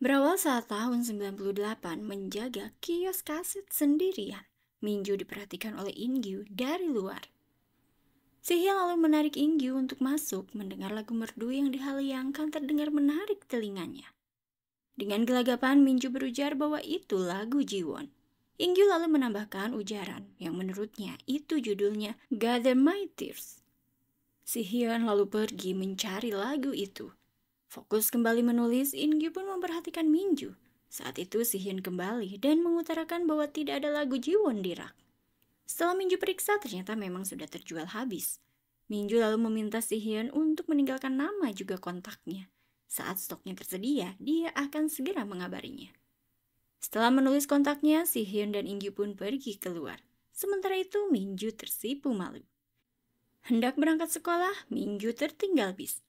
Berawal saat tahun 98 menjaga kios kaset sendirian, Minju diperhatikan oleh Ingyu dari luar. Hyun lalu menarik Ingyu untuk masuk mendengar lagu merdu yang dihalayangkan terdengar menarik telinganya. Dengan gelagapan Minju berujar bahwa itu lagu Jiwon. Ingyu lalu menambahkan ujaran yang menurutnya itu judulnya Gather My Tears. Hyun lalu pergi mencari lagu itu. Fokus kembali menulis, Ingyu pun memperhatikan Minju. Saat itu Hyun kembali dan mengutarakan bahwa tidak ada lagu Jiwon di rak. Setelah Minju periksa, ternyata memang sudah terjual habis. Minju lalu meminta Hyun untuk meninggalkan nama juga kontaknya. Saat stoknya tersedia, dia akan segera mengabarinya. Setelah menulis kontaknya, Hyun dan Ingyu pun pergi keluar. Sementara itu, Minju tersipu malu. Hendak berangkat sekolah, Minju tertinggal bis.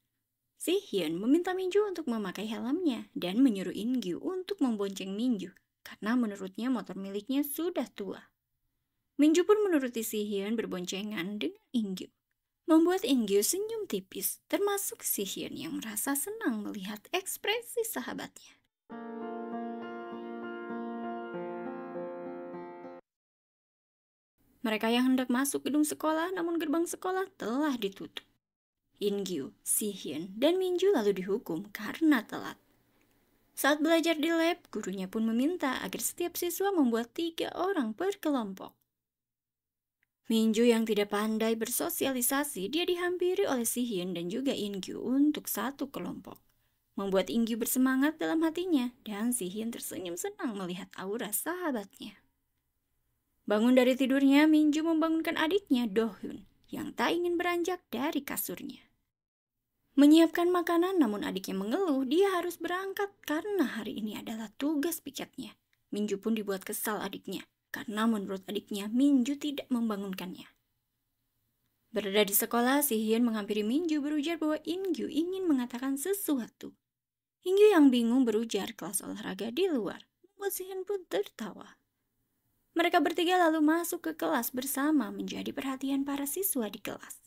Hyun meminta Minju untuk memakai helmnya dan menyuruh Ingyu untuk membonceng Minju karena menurutnya motor miliknya sudah tua. Minju pun menuruti Hyun berboncengan dengan Ingyu. Membuat Ingyu senyum tipis, termasuk Hyun yang merasa senang melihat ekspresi sahabatnya. Mereka yang hendak masuk gedung sekolah namun gerbang sekolah telah ditutup. Ingyu, Hyun, dan Minju lalu dihukum karena telat. Saat belajar di lab, gurunya pun meminta agar setiap siswa membuat 3 orang per kelompok. Minju yang tidak pandai bersosialisasi, dia dihampiri oleh Hyun dan juga Ingyu untuk satu kelompok. Membuat Ingyu bersemangat dalam hatinya dan Hyun tersenyum senang melihat aura sahabatnya. Bangun dari tidurnya, Minju membangunkan adiknya Do-hyun yang tak ingin beranjak dari kasurnya. Menyiapkan makanan namun adiknya mengeluh dia harus berangkat karena hari ini adalah tugas piketnya. Minju pun dibuat kesal adiknya karena menurut adiknya Minju tidak membangunkannya. Berada di sekolah, Hyun menghampiri Minju berujar bahwa Ingyu ingin mengatakan sesuatu. Ingyu yang bingung berujar kelas olahraga di luar, membuat Hyun pun tertawa. Mereka bertiga lalu masuk ke kelas bersama menjadi perhatian para siswa di kelas.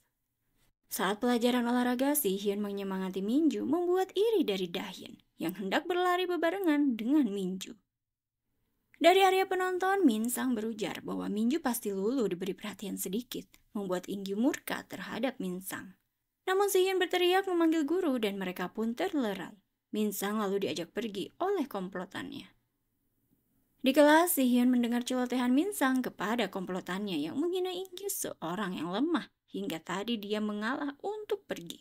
Saat pelajaran olahraga, Hyun menyemangati Minju membuat iri dari Dahyun yang hendak berlari bebarengan dengan Minju. Dari area penonton, Minsang berujar bahwa Minju pasti lulu diberi perhatian sedikit, membuat Ingyu murka terhadap Minsang. Namun Hyun berteriak memanggil guru dan mereka pun terlerai. Minsang lalu diajak pergi oleh komplotannya. Di kelas, Hyun mendengar celotehan Minsang kepada komplotannya yang menghina Ingyu seorang yang lemah hingga tadi dia mengalah untuk pergi.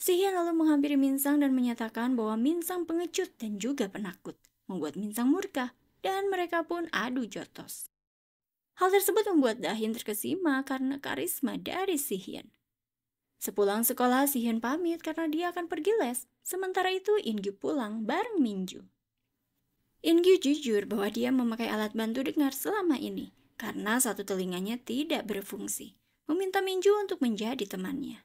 Hyun lalu menghampiri Minsang dan menyatakan bahwa Minsang pengecut dan juga penakut, membuat Minsang murka dan mereka pun adu jotos. Hal tersebut membuat Dahyun terkesima karena karisma dari Hyun. Sepulang sekolah, Hyun pamit karena dia akan pergi les. Sementara itu, Ingyu pulang bareng Minju. Ingyu jujur bahwa dia memakai alat bantu dengar selama ini karena satu telinganya tidak berfungsi. Meminta Minju untuk menjadi temannya.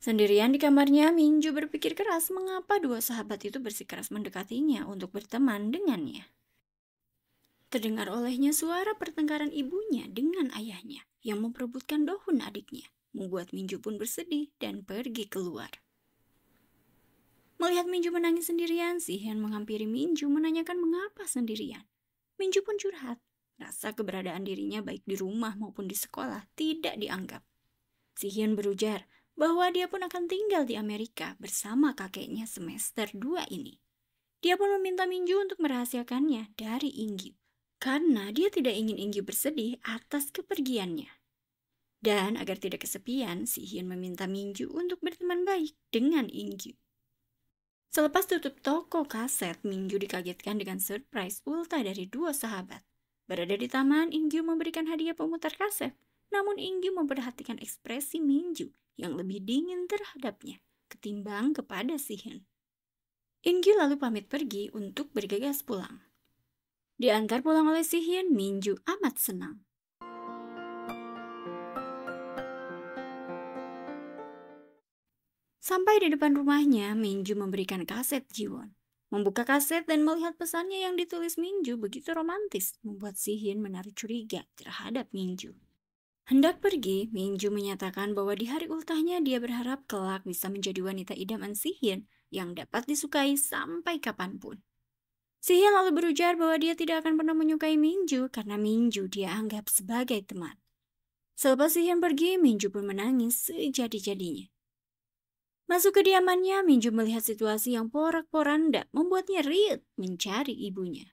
Sendirian di kamarnya, Minju berpikir keras mengapa dua sahabat itu bersikeras mendekatinya untuk berteman dengannya. Terdengar olehnya suara pertengkaran ibunya dengan ayahnya yang memperebutkan Do-hyun adiknya, membuat Minju pun bersedih dan pergi keluar. Melihat Minju menangis sendirian, Hyun menghampiri Minju menanyakan mengapa sendirian. Minju pun curhat, rasa keberadaan dirinya baik di rumah maupun di sekolah tidak dianggap. Hyun berujar bahwa dia pun akan tinggal di Amerika bersama kakeknya semester 2 ini. Dia pun meminta Minju untuk merahasiakannya dari Ingyu, karena dia tidak ingin Ingyu bersedih atas kepergiannya. Dan agar tidak kesepian, Hyun meminta Minju untuk berteman baik dengan Ingyu. Selepas tutup toko kaset, Minju dikagetkan dengan surprise ulta dari dua sahabat. Berada di taman, Ingyu memberikan hadiah pemutar kaset. Namun Ingyu memperhatikan ekspresi Minju yang lebih dingin terhadapnya ketimbang kepada Hyun. Ingyu lalu pamit pergi untuk bergegas pulang. Diantar pulang oleh Hyun, Minju amat senang. Sampai di depan rumahnya, Minju memberikan kaset Jiwon. Membuka kaset dan melihat pesannya yang ditulis Minju begitu romantis, membuat Hyun menaruh curiga terhadap Minju. Hendak pergi, Minju menyatakan bahwa di hari ultahnya dia berharap kelak bisa menjadi wanita idaman Hyun yang dapat disukai sampai kapanpun. Si-hyun lalu berujar bahwa dia tidak akan pernah menyukai Minju karena Minju dia anggap sebagai teman. Selepas Si-hyun pergi, Minju pun menangis sejadi-jadinya. Masuk ke kediamannya, Minju melihat situasi yang porak-poranda membuatnya riut mencari ibunya.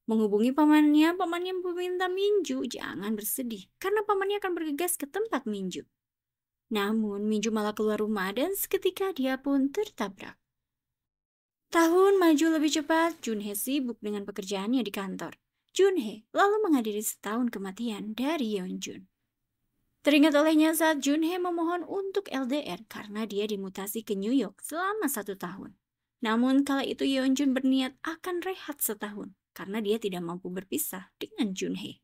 Menghubungi pamannya meminta Minju jangan bersedih karena pamannya akan bergegas ke tempat Minju. Namun Minju malah keluar rumah dan seketika dia pun tertabrak. Tahun maju lebih cepat, Junhye sibuk dengan pekerjaannya di kantor. Junhye lalu menghadiri setahun kematian dari Yeonjun. Teringat olehnya saat Junhye memohon untuk LDR karena dia dimutasi ke New York selama 1 tahun. Namun kala itu Yeonjun berniat akan rehat setahun karena dia tidak mampu berpisah dengan Junhye.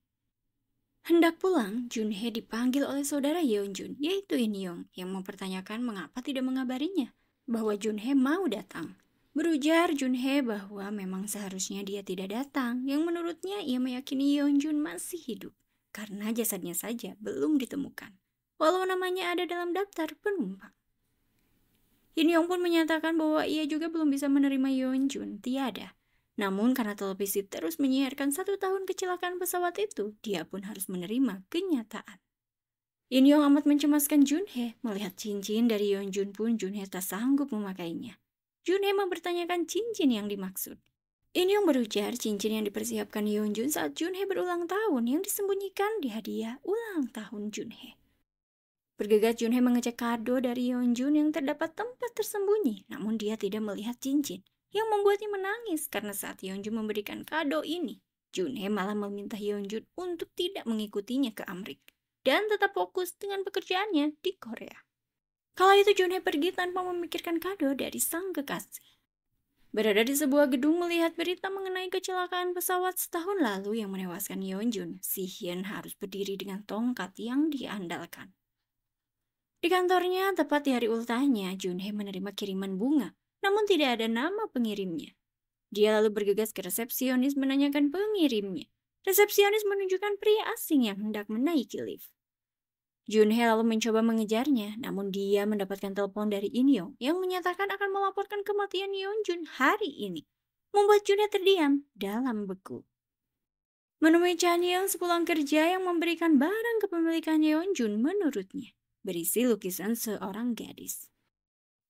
Hendak pulang, Junhye dipanggil oleh saudara Yeonjun, yaitu In Young, yang mempertanyakan mengapa tidak mengabarinya bahwa Junhye mau datang. Berujar Junhye bahwa memang seharusnya dia tidak datang, yang menurutnya ia meyakini Yeonjun masih hidup, karena jasadnya saja belum ditemukan, walau namanya ada dalam daftar penumpang. In Young pun menyatakan bahwa ia juga belum bisa menerima Yeonjun, tiada. Namun karena televisi terus menyiarkan 1 tahun kecelakaan pesawat itu, dia pun harus menerima kenyataan. In Young amat mencemaskan Junhye, melihat cincin dari Yeonjun pun Junhye tak sanggup memakainya. Junhye mempertanyakan cincin yang dimaksud. In Young berujar cincin yang dipersiapkan Yeonjun saat Junhye berulang tahun yang disembunyikan di hadiah ulang tahun Junhye. Bergegas Junhye mengecek kado dari Yeonjun yang terdapat tempat tersembunyi, namun dia tidak melihat cincin, yang membuatnya menangis karena saat Yeonjun memberikan kado ini, Junhye malah meminta Yeonjun untuk tidak mengikutinya ke Amrik dan tetap fokus dengan pekerjaannya di Korea. Kala itu Junhye pergi tanpa memikirkan kado dari sang kekasih. Berada di sebuah gedung melihat berita mengenai kecelakaan pesawat setahun lalu yang menewaskan Yeonjun, Si-hyun harus berdiri dengan tongkat yang diandalkan. Di kantornya, tepat di hari ultahnya, Junhye menerima kiriman bunga, namun tidak ada nama pengirimnya. Dia lalu bergegas ke resepsionis menanyakan pengirimnya. Resepsionis menunjukkan pria asing yang hendak menaiki lift. Junhye lalu mencoba mengejarnya, namun dia mendapatkan telepon dari In Young yang menyatakan akan melaporkan kematian Yeonjun hari ini, membuat Junhye terdiam dalam beku. Menemui Chan Young sepulang kerja yang memberikan barang kepemilikan Yeonjun menurutnya, berisi lukisan seorang gadis.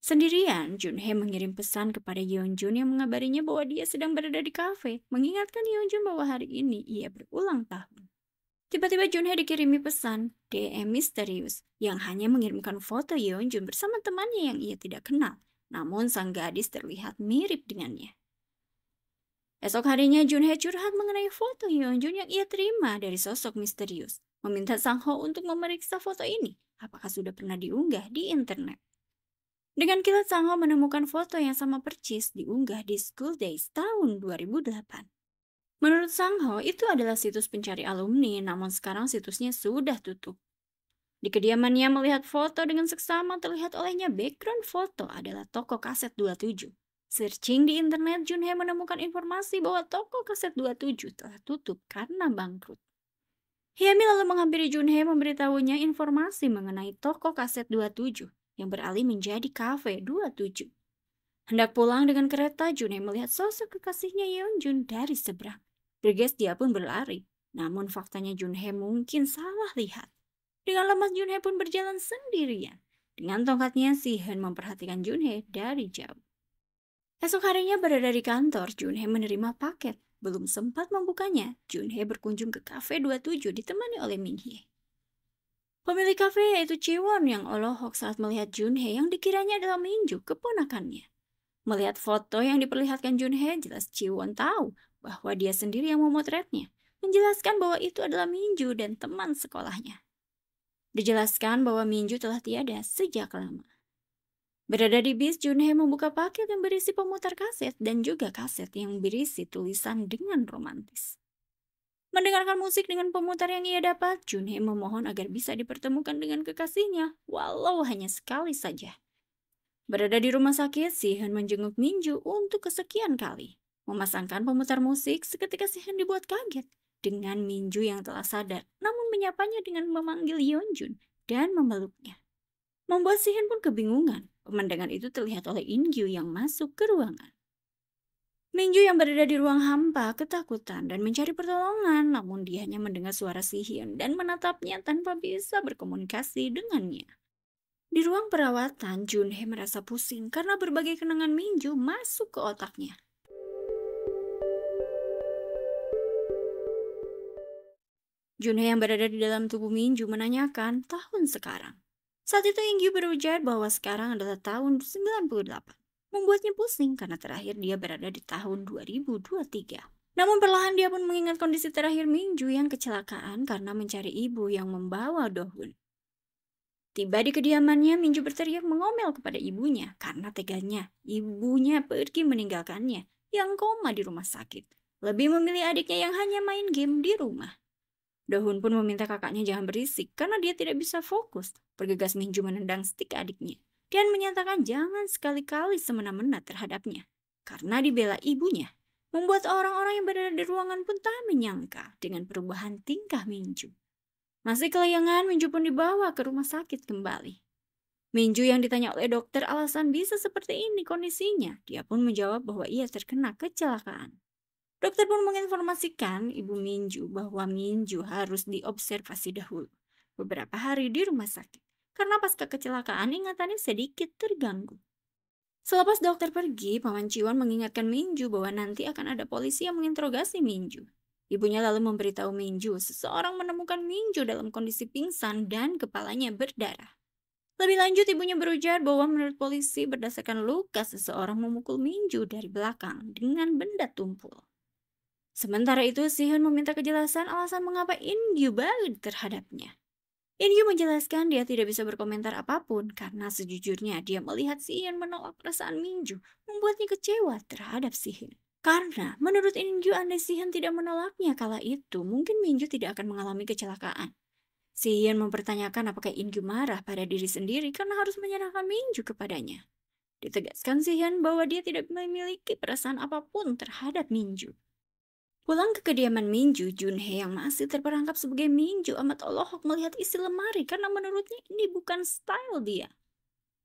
Sendirian, Junhye mengirim pesan kepada Yeonjun yang mengabarinya bahwa dia sedang berada di kafe, mengingatkan Yeonjun bahwa hari ini ia berulang tahun. Tiba-tiba Junhye dikirimi pesan DM misterius yang hanya mengirimkan foto Yeonjun bersama temannya yang ia tidak kenal, namun sang gadis terlihat mirip dengannya. Esok harinya Junhye curhat mengenai foto Yeonjun yang ia terima dari sosok misterius, meminta Sang Ho untuk memeriksa foto ini, apakah sudah pernah diunggah di internet. Dengan kilat Sang Ho menemukan foto yang sama persis diunggah di School Days tahun 2008. Menurut Sang Ho, itu adalah situs pencari alumni, namun sekarang situsnya sudah tutup. Di kediamannya melihat foto dengan seksama terlihat olehnya background foto adalah toko kaset 27. Searching di internet, Junhye menemukan informasi bahwa toko kaset 27 telah tutup karena bangkrut. Hyemi lalu menghampiri Junhye memberitahunya informasi mengenai toko kaset 27 yang beralih menjadi kafe 27. Hendak pulang dengan kereta, Junhye melihat sosok kekasihnya Yeonjun dari seberang. Bergegas dia pun berlari, namun faktanya Junhye mungkin salah lihat. Dengan lemas Junhye pun berjalan sendirian. Dengan tongkatnya, Si-hyun memperhatikan Junhye dari jauh. Esok harinya berada di kantor, Junhye menerima paket. Belum sempat membukanya, Junhye berkunjung ke kafe 27 ditemani oleh Min-hye. Pemilik kafe yaitu Jiwon yang olohok saat melihat Junhye yang dikiranya adalah Minju, keponakannya. Melihat foto yang diperlihatkan Junhye, jelas Jiwon tahu bahwa dia sendiri yang memotretnya, menjelaskan bahwa itu adalah Minju dan teman sekolahnya. Dijelaskan bahwa Minju telah tiada sejak lama. Berada di bis, Junhye membuka paket yang berisi pemutar kaset dan juga kaset yang berisi tulisan dengan romantis. Mendengarkan musik dengan pemutar yang ia dapat, Junhye memohon agar bisa dipertemukan dengan kekasihnya, walau hanya sekali saja. Berada di rumah sakit, Si-hyun menjenguk Minju untuk kesekian kali. Memasangkan pemutar musik, seketika Si-hyun dibuat kaget dengan Minju yang telah sadar, namun menyapanya dengan memanggil Yeonjun dan memeluknya. Membuat Si-hyun pun kebingungan. Pemandangan itu terlihat oleh Ingyu yang masuk ke ruangan. Minju yang berada di ruang hampa ketakutan dan mencari pertolongan, namun dia hanya mendengar suara Si Hyun dan menatapnya tanpa bisa berkomunikasi dengannya. Di ruang perawatan, Junhee merasa pusing karena berbagai kenangan Minju masuk ke otaknya. Junhee yang berada di dalam tubuh Minju menanyakan tahun sekarang. Saat itu Ingyu berujar bahwa sekarang adalah tahun 98. Membuatnya pusing karena terakhir dia berada di tahun 2023. Namun perlahan dia pun mengingat kondisi terakhir Minju yang kecelakaan karena mencari ibu yang membawa Dohun. Tiba di kediamannya, Minju berteriak mengomel kepada ibunya karena teganya ibunya pergi meninggalkannya yang koma di rumah sakit. Lebih memilih adiknya yang hanya main game di rumah. Dohun pun meminta kakaknya jangan berisik karena dia tidak bisa fokus. Bergegas Minju menendang stik adiknya dan menyatakan jangan sekali-kali semena-mena terhadapnya. Karena dibela ibunya, membuat orang-orang yang berada di ruangan pun tak menyangka dengan perubahan tingkah Minju. Masih kelayangan, Minju pun dibawa ke rumah sakit kembali. Minju yang ditanya oleh dokter alasan bisa seperti ini kondisinya, dia pun menjawab bahwa ia terkena kecelakaan. Dokter pun menginformasikan ibu Minju bahwa Minju harus diobservasi dahulu beberapa hari di rumah sakit karena pasca kecelakaan ingatannya sedikit terganggu. Selepas dokter pergi, Paman Ciwon mengingatkan Minju bahwa nanti akan ada polisi yang menginterogasi Minju. Ibunya lalu memberitahu Minju seseorang menemukan Minju dalam kondisi pingsan dan kepalanya berdarah. Lebih lanjut, ibunya berujar bahwa menurut polisi berdasarkan luka seseorang memukul Minju dari belakang dengan benda tumpul. Sementara itu, Si Hyun meminta kejelasan alasan mengapa Ingyu balik terhadapnya. Ingyu menjelaskan dia tidak bisa berkomentar apapun karena sejujurnya dia melihat Si Hyun menolak perasaan Minju membuatnya kecewa terhadap Si Hyun. Karena menurut Ingyu andai Si Hyun tidak menolaknya kala itu, mungkin Minju tidak akan mengalami kecelakaan. Si Hyun mempertanyakan apakah Ingyu marah pada diri sendiri karena harus menyerahkan Minju kepadanya. Ditegaskan Si Hyun bahwa dia tidak memiliki perasaan apapun terhadap Minju. Pulang ke kediaman Minju, Junhee yang masih terperangkap sebagai Minju amat olohok melihat isi lemari karena menurutnya ini bukan style dia.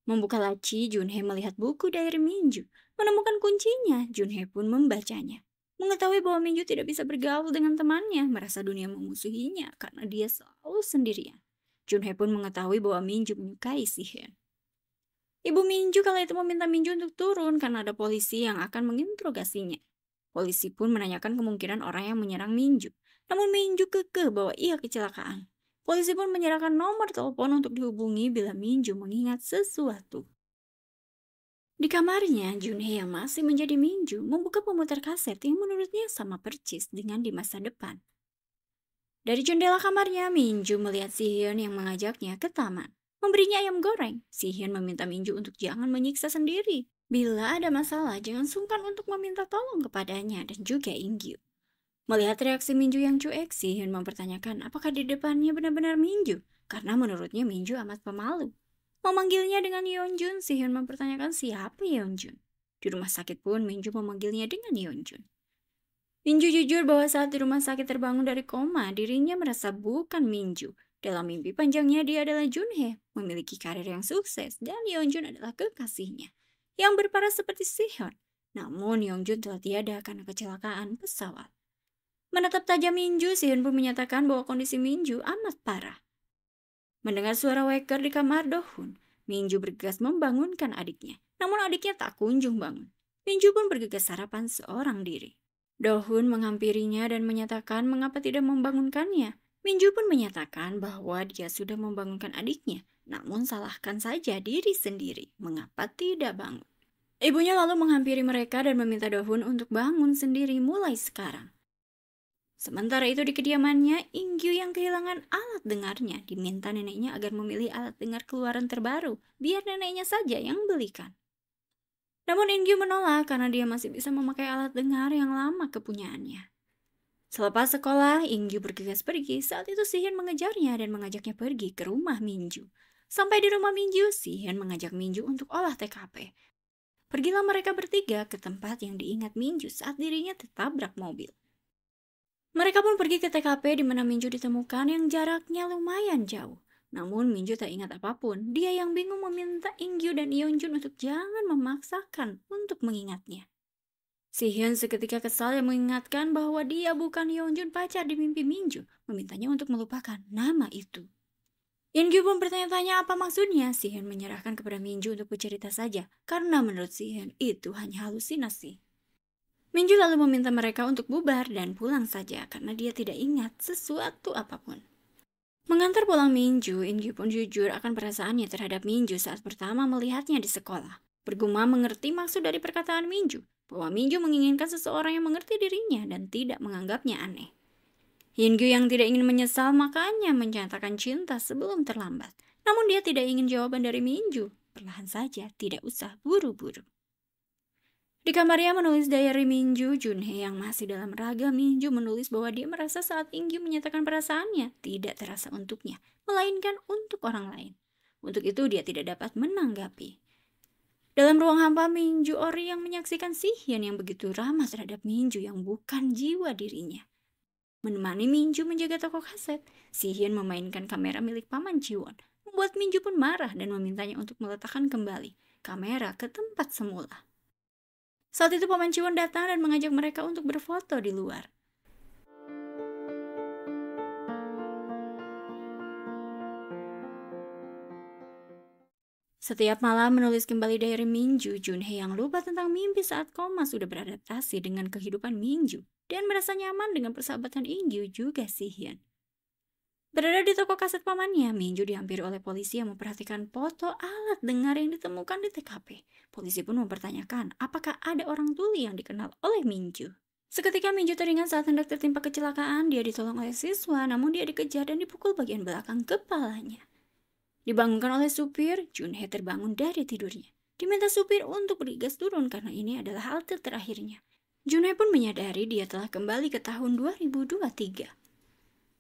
Membuka laci, Junhee melihat buku diary Minju. Menemukan kuncinya, Junhee pun membacanya. Mengetahui bahwa Minju tidak bisa bergaul dengan temannya, merasa dunia memusuhinya karena dia selalu sendirian. Junhee pun mengetahui bahwa Minju menyukai Si Hyun. Ibu Minju kala itu meminta Minju untuk turun karena ada polisi yang akan menginterogasinya. Polisi pun menanyakan kemungkinan orang yang menyerang Minju. Namun Minju kekeh bahwa ia kecelakaan. Polisi pun menyerahkan nomor telepon untuk dihubungi bila Minju mengingat sesuatu. Di kamarnya, Junhee yang masih menjadi Minju membuka pemutar kaset yang menurutnya sama percis dengan di masa depan. Dari jendela kamarnya, Minju melihat Si Hyun yang mengajaknya ke taman. Memberinya ayam goreng, Si Hyun meminta Minju untuk jangan menyiksa sendiri. Bila ada masalah, jangan sungkan untuk meminta tolong kepadanya dan juga Ingyu. Melihat reaksi Minju yang cuek, Si Hyun mempertanyakan apakah di depannya benar-benar Minju, karena menurutnya Minju amat pemalu. Memanggilnya dengan Yeonjun, Si Hyun mempertanyakan siapa Yeonjun. Di rumah sakit pun Minju memanggilnya dengan Yeonjun. Minju jujur bahwa saat di rumah sakit terbangun dari koma, dirinya merasa bukan Minju. Dalam mimpi panjangnya dia adalah Junhee, memiliki karir yang sukses, dan Yeonjun adalah kekasihnya yang berparas seperti Si Hyun. Namun Yeonjun telah tiada karena kecelakaan pesawat. Menatap tajam Minju, Si Hyun pun menyatakan bahwa kondisi Minju amat parah. Mendengar suara waker di kamar Dohun, Minju bergegas membangunkan adiknya. Namun adiknya tak kunjung bangun. Minju pun bergegas sarapan seorang diri. Dohun menghampirinya dan menyatakan mengapa tidak membangunkannya. Minju pun menyatakan bahwa dia sudah membangunkan adiknya, namun salahkan saja diri sendiri mengapa tidak bangun. Ibunya lalu menghampiri mereka dan meminta Dohun untuk bangun sendiri mulai sekarang. Sementara itu di kediamannya, Ingyu yang kehilangan alat dengarnya diminta neneknya agar memilih alat dengar keluaran terbaru, biar neneknya saja yang belikan. Namun Ingyu menolak karena dia masih bisa memakai alat dengar yang lama kepunyaannya. Selepas sekolah, Ingyu bergegas pergi. Saat itu Si Hyun mengejarnya dan mengajaknya pergi ke rumah Minju. Sampai di rumah Minju, Si Hyun mengajak Minju untuk olah TKP. Pergilah mereka bertiga ke tempat yang diingat Minju saat dirinya tertabrak mobil. Mereka pun pergi ke TKP di mana Minju ditemukan yang jaraknya lumayan jauh. Namun Minju tak ingat apapun. Dia yang bingung meminta Ingyu dan Yeonjun untuk jangan memaksakan untuk mengingatnya. Sihyun seketika kesal yang mengingatkan bahwa dia bukan Yeonjun pacar di mimpi Minju, memintanya untuk melupakan nama itu. Ingyu pun bertanya-tanya apa maksudnya. Sihyun menyerahkan kepada Minju untuk bercerita saja, karena menurut Sihyun itu hanya halusinasi. Minju lalu meminta mereka untuk bubar dan pulang saja karena dia tidak ingat sesuatu apapun. Mengantar pulang Minju, Ingyu pun jujur akan perasaannya terhadap Minju saat pertama melihatnya di sekolah. Bergumam mengerti maksud dari perkataan Minju, bahwa Minju menginginkan seseorang yang mengerti dirinya dan tidak menganggapnya aneh. Ingyu yang tidak ingin menyesal makanya menyatakan cinta sebelum terlambat. Namun dia tidak ingin jawaban dari Minju. Perlahan saja, tidak usah buru-buru. Di kamarnya menulis diary Minju, Junhye yang masih dalam raga Minju menulis bahwa dia merasa saat Ingyu menyatakan perasaannya tidak terasa untuknya, melainkan untuk orang lain. Untuk itu dia tidak dapat menanggapi. Dalam ruang hampa Minju Ori yang menyaksikan Sihyun yang begitu ramah terhadap Minju yang bukan jiwa dirinya. Menemani Minju menjaga toko kaset, Sihyun memainkan kamera milik Paman Jiwon, membuat Minju pun marah dan memintanya untuk meletakkan kembali kamera ke tempat semula. Saat itu Paman Jiwon datang dan mengajak mereka untuk berfoto di luar. Setiap malam menulis kembali diary Minju, Junhye yang lupa tentang mimpi saat koma sudah beradaptasi dengan kehidupan Minju dan merasa nyaman dengan persahabatan Ingyu juga Sihyun. Berada di toko kaset pamannya, Minju dihampiri oleh polisi yang memperhatikan foto alat dengar yang ditemukan di TKP. Polisi pun mempertanyakan apakah ada orang tuli yang dikenal oleh Minju. Seketika Minju teringat saat hendak tertimpa kecelakaan, dia ditolong oleh siswa, namun dia dikejar dan dipukul bagian belakang kepalanya. Dibangunkan oleh supir, Junhye terbangun dari tidurnya. Diminta supir untuk bergegas turun karena ini adalah halte terakhirnya. Junhye pun menyadari dia telah kembali ke tahun 2023.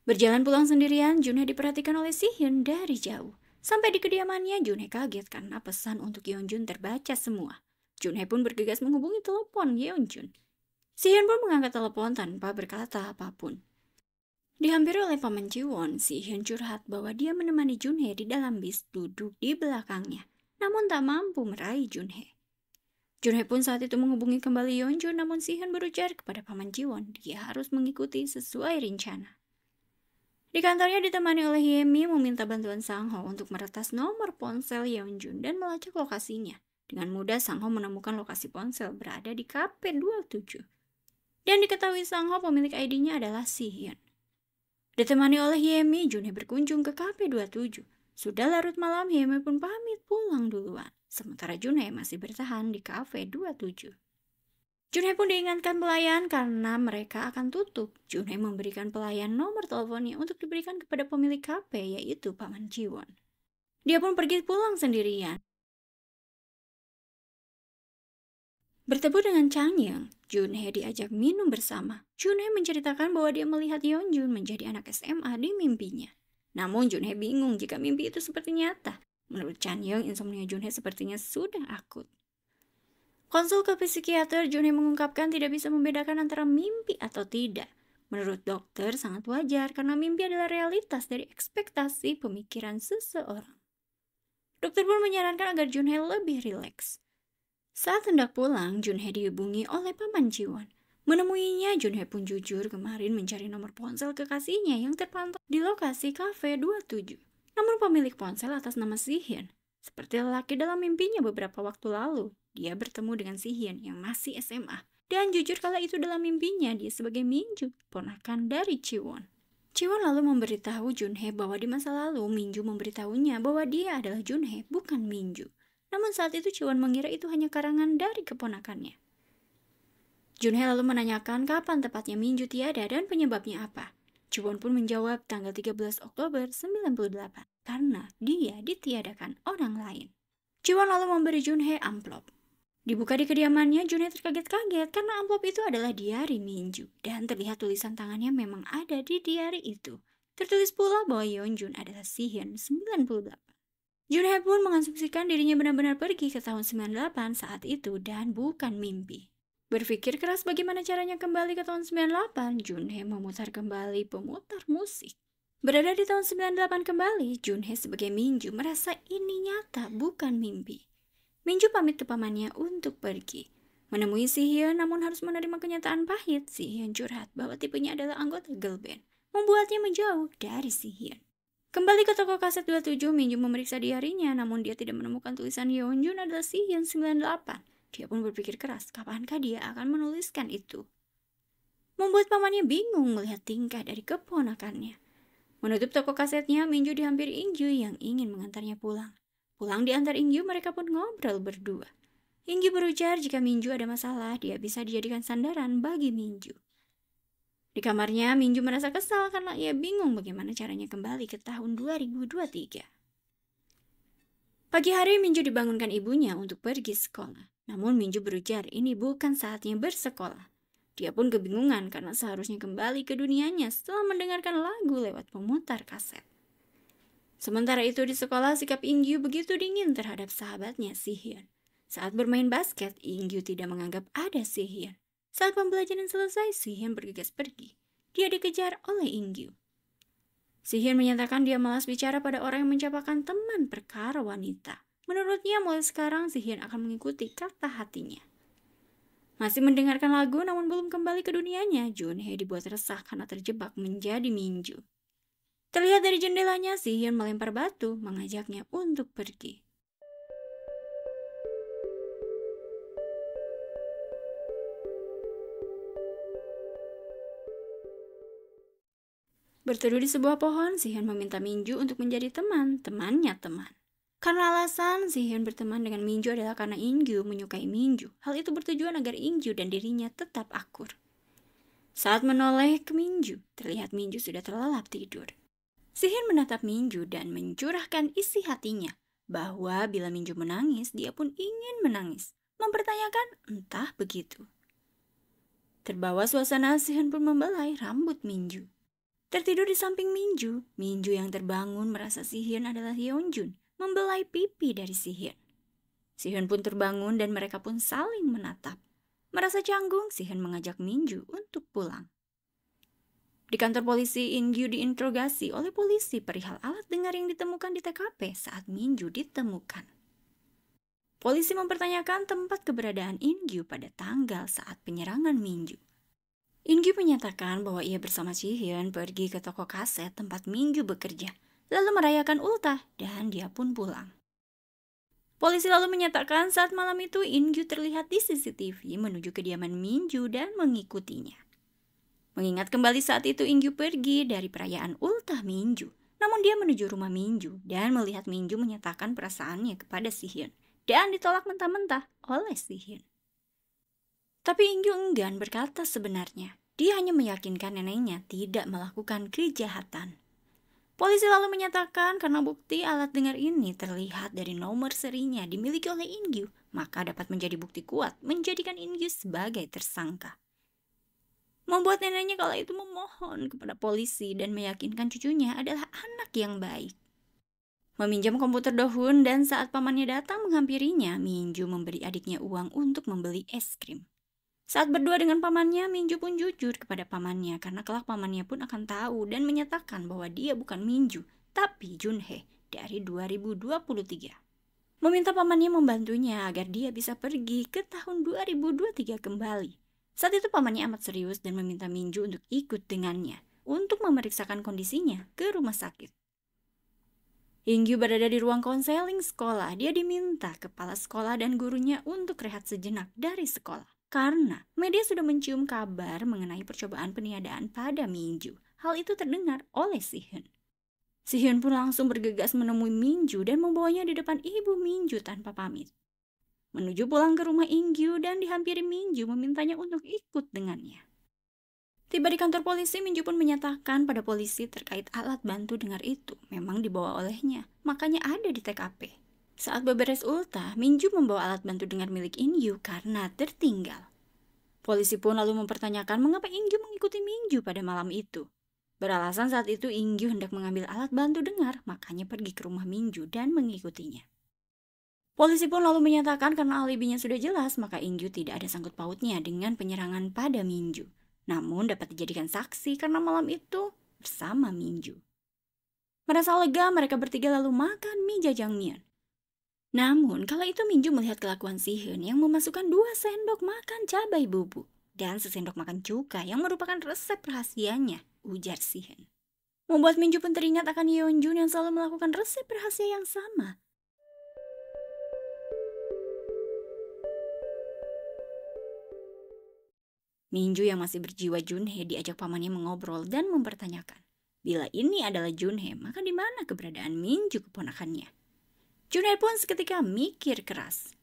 Berjalan pulang sendirian, Junhye diperhatikan oleh Sihyun dari jauh. Sampai di kediamannya, Junhye kaget karena pesan untuk Yeonjun terbaca semua. Junhye pun bergegas menghubungi telepon Yeonjun. Sihyun pun mengangkat telepon tanpa berkata apapun. Dihampiri oleh Paman Jiwon, Sihyun curhat bahwa dia menemani Junhye di dalam bis duduk di belakangnya, namun tak mampu meraih Junhye. Junhye pun saat itu menghubungi kembali Yeonjun, namun Sihyun berujar kepada Paman Jiwon dia harus mengikuti sesuai rencana. Di kantornya ditemani oleh Hyemi meminta bantuan Sang-ho untuk meretas nomor ponsel Yeonjun dan melacak lokasinya. Dengan mudah Sang-ho menemukan lokasi ponsel berada di Cafe 27. Dan diketahui Sang-ho pemilik ID-nya adalah Sihyun. Ditemani oleh Hyemi, Junhye berkunjung ke Cafe 27. Sudah larut malam, Hyemi pun pamit pulang duluan. Sementara Junhye masih bertahan di Cafe 27. Junhye pun diingatkan pelayan karena mereka akan tutup. Junhye memberikan pelayan nomor teleponnya untuk diberikan kepada pemilik kafe, yaitu Paman Jiwon. Dia pun pergi pulang sendirian. Bertemu dengan Chang Yeong, Junhye diajak minum bersama. Junhye menceritakan bahwa dia melihat Yeonjun menjadi anak SMA di mimpinya. Namun Junhye bingung jika mimpi itu seperti nyata. Menurut Chang Yeong, insomnia Junhye sepertinya sudah akut. Konsul ke psikiater, Junhye mengungkapkan tidak bisa membedakan antara mimpi atau tidak. Menurut dokter, sangat wajar karena mimpi adalah realitas dari ekspektasi pemikiran seseorang. Dokter pun menyarankan agar Junhye lebih rileks. Saat hendak pulang, Junhye dihubungi oleh Paman Jiwon. Menemuinya, Junhye pun jujur kemarin mencari nomor ponsel kekasihnya yang terpantau di lokasi Cafe 27. Namun pemilik ponsel atas nama Sihyun. Seperti lelaki dalam mimpinya beberapa waktu lalu, dia bertemu dengan Sihyun yang masih SMA. Dan jujur kala itu dalam mimpinya dia sebagai Minju, ponakan dari Jiwon. Jiwon lalu memberitahu Junhye bahwa di masa lalu Minju memberitahunya bahwa dia adalah Junhye, bukan Minju. Namun saat itu Jiwon mengira itu hanya karangan dari keponakannya. Junhye lalu menanyakan kapan tepatnya Minju tiada dan penyebabnya apa. Jiwon pun menjawab tanggal 13 Oktober 98 karena dia ditiadakan orang lain. Jiwon lalu memberi Junhye amplop. Dibuka di kediamannya, Junhye terkaget-kaget karena amplop itu adalah diari Minju dan terlihat tulisan tangannya memang ada di diari itu. Tertulis pula bahwa Yeonjun adalah Sihyun 98. Junhye pun mengasumsikan dirinya benar-benar pergi ke tahun 98 saat itu dan bukan mimpi. Berpikir keras bagaimana caranya kembali ke tahun 98, Junhye memutar kembali pemutar musik. Berada di tahun 98 kembali, Junhee sebagai Minju merasa ini nyata, bukan mimpi. Minju pamit ke pamannya untuk pergi. Menemui Sihyun namun harus menerima kenyataan pahit. Sihyun curhat bahwa tipenya adalah anggota girl band, membuatnya menjauh dari Sihyun. Kembali ke toko kaset 27, Minju memeriksa diarinya, namun dia tidak menemukan tulisan Yeonjun adalah Sihyun 98. Dia pun berpikir keras, kapankah dia akan menuliskan itu? Membuat pamannya bingung melihat tingkah dari keponakannya. Menutup toko kasetnya, Minju dihampiri Ingju yang ingin mengantarnya pulang. Pulang diantar Ingju, mereka pun ngobrol berdua. Ingju berujar jika Minju ada masalah, dia bisa dijadikan sandaran bagi Minju. Di kamarnya, Minju merasa kesal karena ia bingung bagaimana caranya kembali ke tahun 2023. Pagi hari, Minju dibangunkan ibunya untuk pergi sekolah. Namun Minju berujar ini bukan saatnya bersekolah. Dia pun kebingungan karena seharusnya kembali ke dunianya setelah mendengarkan lagu lewat pemutar kaset. Sementara itu di sekolah, sikap Ingyu begitu dingin terhadap sahabatnya Sihyun. Saat bermain basket, Ingyu tidak menganggap ada Sihyun. Saat pembelajaran selesai, Sihyun bergegas pergi. Dia dikejar oleh Ingyu. Sihyun menyatakan dia malas bicara pada orang yang mencapakan teman perkara wanita. Menurutnya mulai sekarang Sihyun akan mengikuti kata hatinya. Masih mendengarkan lagu namun belum kembali ke dunianya, Junhee dibuat resah karena terjebak menjadi Minju. Terlihat dari jendelanya, Sihyun melempar batu, mengajaknya untuk pergi. Berteduh di sebuah pohon, Sihyun meminta Minju untuk menjadi temannya teman. Karena alasan Sihyun berteman dengan Minju adalah karena Ingyu menyukai Minju. Hal itu bertujuan agar Ingyu dan dirinya tetap akur. Saat menoleh ke Minju, terlihat Minju sudah terlelap tidur. Sihyun menatap Minju dan mencurahkan isi hatinya bahwa bila Minju menangis, dia pun ingin menangis. Mempertanyakan entah begitu. Terbawa suasana, Sihyun pun membelai rambut Minju. Tertidur di samping Minju, Minju yang terbangun merasa Sihyun adalah Yeonjun, membelai pipi dari Sihyun. Sihyun pun terbangun dan mereka pun saling menatap. Merasa canggung, Sihyun mengajak Minju untuk pulang. Di kantor polisi, Ingyu diinterogasi oleh polisi perihal alat dengar yang ditemukan di TKP saat Minju ditemukan. Polisi mempertanyakan tempat keberadaan Ingyu pada tanggal saat penyerangan Minju. Ingyu menyatakan bahwa ia bersama Sihyun pergi ke toko kaset tempat Minju bekerja, lalu merayakan ultah dan dia pun pulang. Polisi lalu menyatakan saat malam itu Ingyu terlihat di CCTV menuju kediaman Minju dan mengikutinya. Mengingat kembali saat itu Ingyu pergi dari perayaan ultah Minju, namun dia menuju rumah Minju dan melihat Minju menyatakan perasaannya kepada Sihyun dan ditolak mentah-mentah oleh Sihyun. Tapi Ingyu enggan berkata sebenarnya. Dia hanya meyakinkan neneknya tidak melakukan kejahatan. Polisi lalu menyatakan karena bukti alat dengar ini terlihat dari nomor serinya dimiliki oleh Ingyu, maka dapat menjadi bukti kuat menjadikan Ingyu sebagai tersangka. Membuat neneknya kala itu memohon kepada polisi dan meyakinkan cucunya adalah anak yang baik. Meminjam komputer Dohun dan saat pamannya datang menghampirinya, Minju memberi adiknya uang untuk membeli es krim. Saat berdua dengan pamannya, Minju pun jujur kepada pamannya karena kelak pamannya pun akan tahu dan menyatakan bahwa dia bukan Minju, tapi Junhee dari 2023. Meminta pamannya membantunya agar dia bisa pergi ke tahun 2023 kembali. Saat itu pamannya amat serius dan meminta Minju untuk ikut dengannya untuk memeriksakan kondisinya ke rumah sakit. Ingyu berada di ruang konseling sekolah. Dia diminta kepala sekolah dan gurunya untuk rehat sejenak dari sekolah. Karena media sudah mencium kabar mengenai percobaan peniadaan pada Minju. Hal itu terdengar oleh Sihyun. Sihyun pun langsung bergegas menemui Minju dan membawanya di depan ibu Minju tanpa pamit. Menuju pulang ke rumah Ingyu dan dihampiri Minju memintanya untuk ikut dengannya. Tiba di kantor polisi, Minju pun menyatakan pada polisi terkait alat bantu dengar itu memang dibawa olehnya, makanya ada di TKP. Saat beberes ultah, Minju membawa alat bantu dengar milik Ingyu karena tertinggal. Polisi pun lalu mempertanyakan mengapa Ingyu mengikuti Minju pada malam itu. Beralasan saat itu Ingyu hendak mengambil alat bantu dengar, makanya pergi ke rumah Minju dan mengikutinya. Polisi pun lalu menyatakan karena alibinya sudah jelas, maka Ingyu tidak ada sangkut pautnya dengan penyerangan pada Minju. Namun dapat dijadikan saksi karena malam itu bersama Minju. Merasa lega, mereka bertiga lalu makan mie jajangmyeon. Namun, kala itu Minju melihat kelakuan Si-hyun yang memasukkan 2 sendok makan cabai bubuk dan sesendok makan cuka yang merupakan resep rahasianya, ujar Si-hyun. Membuat Minju pun teringat akan Yeonjun yang selalu melakukan resep rahasia yang sama. Minju yang masih berjiwa Junhye diajak pamannya mengobrol dan mempertanyakan, bila ini adalah Junhye, maka di mana keberadaan Minju keponakannya? Junhye pun seketika mikir keras.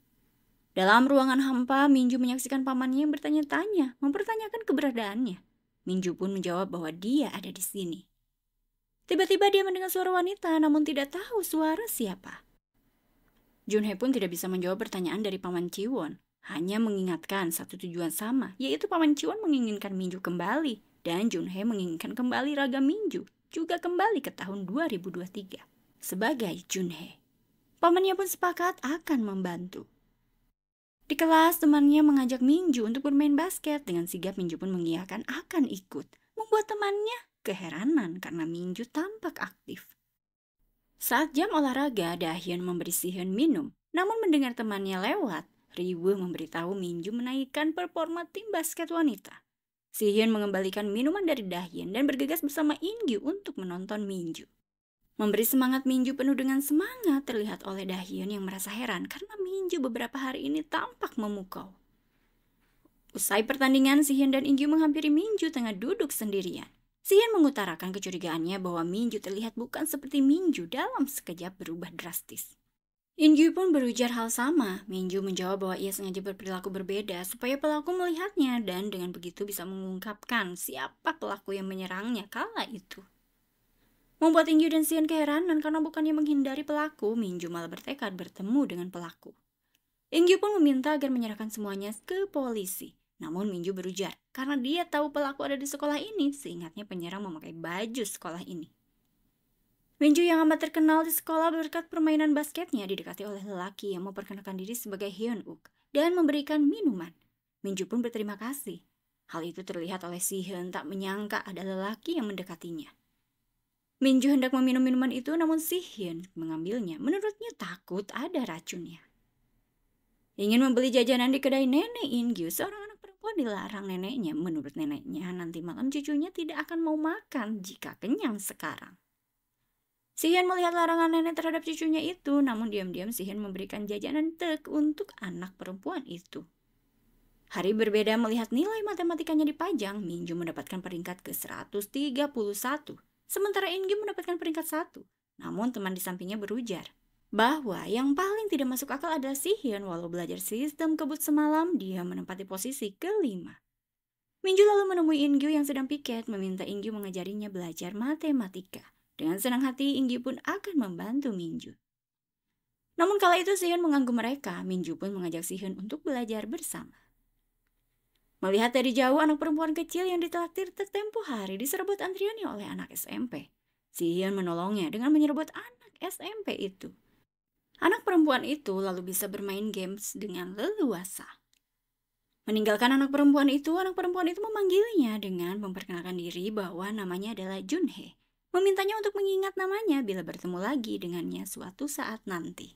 Dalam ruangan hampa, Minju menyaksikan pamannya yang bertanya-tanya, mempertanyakan keberadaannya. Minju pun menjawab bahwa dia ada di sini. Tiba-tiba dia mendengar suara wanita, namun tidak tahu suara siapa. Junhye pun tidak bisa menjawab pertanyaan dari paman Jiwon. Hanya mengingatkan satu tujuan sama, yaitu paman Jiwon menginginkan Minju kembali, dan Junhye menginginkan kembali raga Minju, juga kembali ke tahun 2023. Sebagai Junhye, pamannya pun sepakat akan membantu. Di kelas, temannya mengajak Minju untuk bermain basket. Dengan sigap Minju pun mengiyakan akan ikut, membuat temannya keheranan karena Minju tampak aktif. Saat jam olahraga, Dahyun memberi Si-hyun minum, namun mendengar temannya lewat, Riwoo memberitahu Minju menaikkan performa tim basket wanita. Si-hyun mengembalikan minuman dari Dahyun dan bergegas bersama In-gyu untuk menonton Minju. Memberi semangat Minju penuh dengan semangat terlihat oleh Dahyun yang merasa heran karena Minju beberapa hari ini tampak memukau. Usai pertandingan, Si-hyun dan In-gyu menghampiri Minju tengah duduk sendirian. Si-hyun mengutarakan kecurigaannya bahwa Minju terlihat bukan seperti Minju dalam sekejap berubah drastis. In-gyu pun berujar hal sama. Minju menjawab bahwa ia sengaja berperilaku berbeda supaya pelaku melihatnya dan dengan begitu bisa mengungkapkan siapa pelaku yang menyerangnya kala itu. Membuat In-gyu dan Si-hyun keheranan karena bukannya menghindari pelaku, Minju malah bertekad bertemu dengan pelaku. In-gyu pun meminta agar menyerahkan semuanya ke polisi. Namun Minju berujar karena dia tahu pelaku ada di sekolah ini, seingatnya penyerang memakai baju sekolah ini. Minju yang amat terkenal di sekolah berkat permainan basketnya didekati oleh lelaki yang memperkenalkan diri sebagai Hyun-uk dan memberikan minuman. Minju pun berterima kasih. Hal itu terlihat oleh Si-hyun tak menyangka ada lelaki yang mendekatinya. Minju hendak meminum minuman itu namun Si-hyun mengambilnya, menurutnya takut ada racunnya. Ingin membeli jajanan di kedai nenek In-gyu, seorang anak perempuan dilarang neneknya. Menurut neneknya, nanti malam cucunya tidak akan mau makan jika kenyang sekarang. Si-hyun melihat larangan nenek terhadap cucunya itu, namun diam-diam Si-hyun memberikan jajanan tek untuk anak perempuan itu. Hari berbeda melihat nilai matematikanya dipajang, Minju mendapatkan peringkat ke-131, sementara In-gyu mendapatkan peringkat 1. Namun teman di sampingnya berujar bahwa yang paling tidak masuk akal adalah Si-hyun. Walau belajar sistem kebut semalam, dia menempati posisi ke-5. Minju lalu menemui In-gyu yang sedang piket, meminta In-gyu mengajarinya belajar matematika. Dengan senang hati, In-gyu pun akan membantu Minju. Namun kala itu Si-hyun mengganggu mereka. Minju pun mengajak Si-hyun untuk belajar bersama. Melihat dari jauh anak perempuan kecil yang ditraktir tempo hari diserobot antriannya oleh anak SMP. Si-hyun menolongnya dengan menyerobot anak SMP itu. Anak perempuan itu lalu bisa bermain games dengan leluasa. Meninggalkan anak perempuan itu memanggilnya dengan memperkenalkan diri bahwa namanya adalah Junhye. Memintanya untuk mengingat namanya bila bertemu lagi dengannya suatu saat nanti.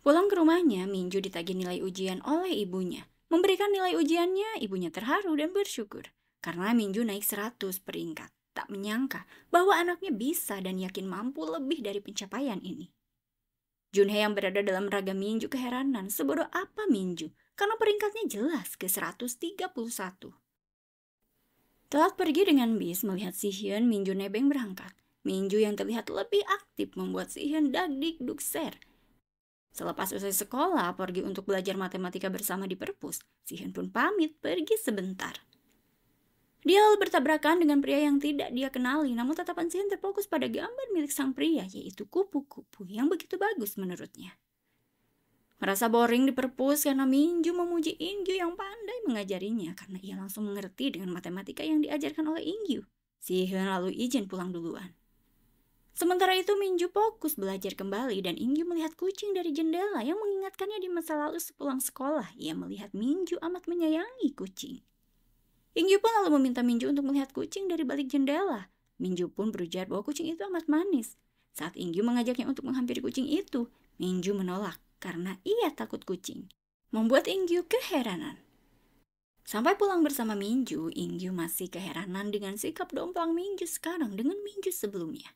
Pulang ke rumahnya, Minju ditagih nilai ujian oleh ibunya. Memberikan nilai ujiannya, ibunya terharu dan bersyukur. Karena Minju naik 100 peringkat. Tak menyangka bahwa anaknya bisa dan yakin mampu lebih dari pencapaian ini. Junhye yang berada dalam raga Minju keheranan sebodoh apa Minju, karena peringkatnya jelas ke 131. Telat pergi dengan bis melihat Si-hyun, Minju nebeng berangkat. Minju yang terlihat lebih aktif membuat Si-hyun dagdikduk ser. Selepas usai sekolah pergi untuk belajar matematika bersama di perpus, Si-hyun pun pamit pergi sebentar. Dia lalu bertabrakan dengan pria yang tidak dia kenali, namun tatapan Si-hyun terfokus pada gambar milik sang pria, yaitu kupu-kupu yang begitu bagus menurutnya. Merasa boring di perpus karena Minju memuji In-gyu yang pandai mengajarinya karena ia langsung mengerti dengan matematika yang diajarkan oleh In-gyu. Si-hyun lalu izin pulang duluan. Sementara itu Minju fokus belajar kembali dan In-gyu melihat kucing dari jendela yang mengingatkannya di masa lalu sepulang sekolah. Ia melihat Minju amat menyayangi kucing. In-gyu pun lalu meminta Minju untuk melihat kucing dari balik jendela. Minju pun berujar bahwa kucing itu amat manis. Saat Ingyu mengajaknya untuk menghampiri kucing itu, Minju menolak karena ia takut kucing, membuat Ingyu keheranan. Sampai pulang bersama Minju, Ingyu masih keheranan dengan sikap domplang Minju sekarang dengan Minju sebelumnya.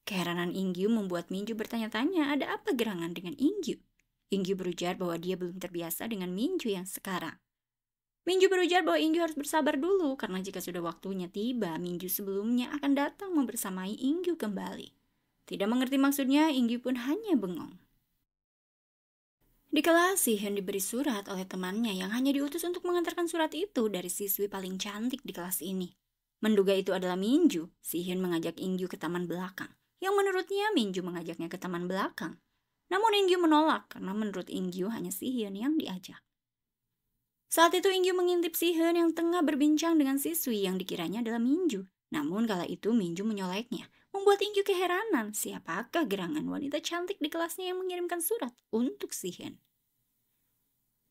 Keheranan Ingyu membuat Minju bertanya-tanya ada apa gerangan dengan Ingyu. Ingyu berujar bahwa dia belum terbiasa dengan Minju yang sekarang. Minju berujar bahwa Ingyu harus bersabar dulu karena jika sudah waktunya tiba, Minju sebelumnya akan datang membersamai Ingyu kembali. Tidak mengerti maksudnya, Ingyu pun hanya bengong. Di kelas, Si-hyun diberi surat oleh temannya yang hanya diutus untuk mengantarkan surat itu dari siswi paling cantik di kelas ini. Menduga itu adalah Minju, Si-hyun mengajak Ingyu ke taman belakang. Yang menurutnya Minju mengajaknya ke taman belakang. Namun Ingyu menolak karena menurut Ingyu hanya Si-hyun yang diajak. Saat itu Ingyu mengintip Si-hyun yang tengah berbincang dengan siswi yang dikiranya adalah Minju. Namun kala itu Minju menyoleknya, membuat Ingyu keheranan siapakah gerangan wanita cantik di kelasnya yang mengirimkan surat untuk Si-hyun.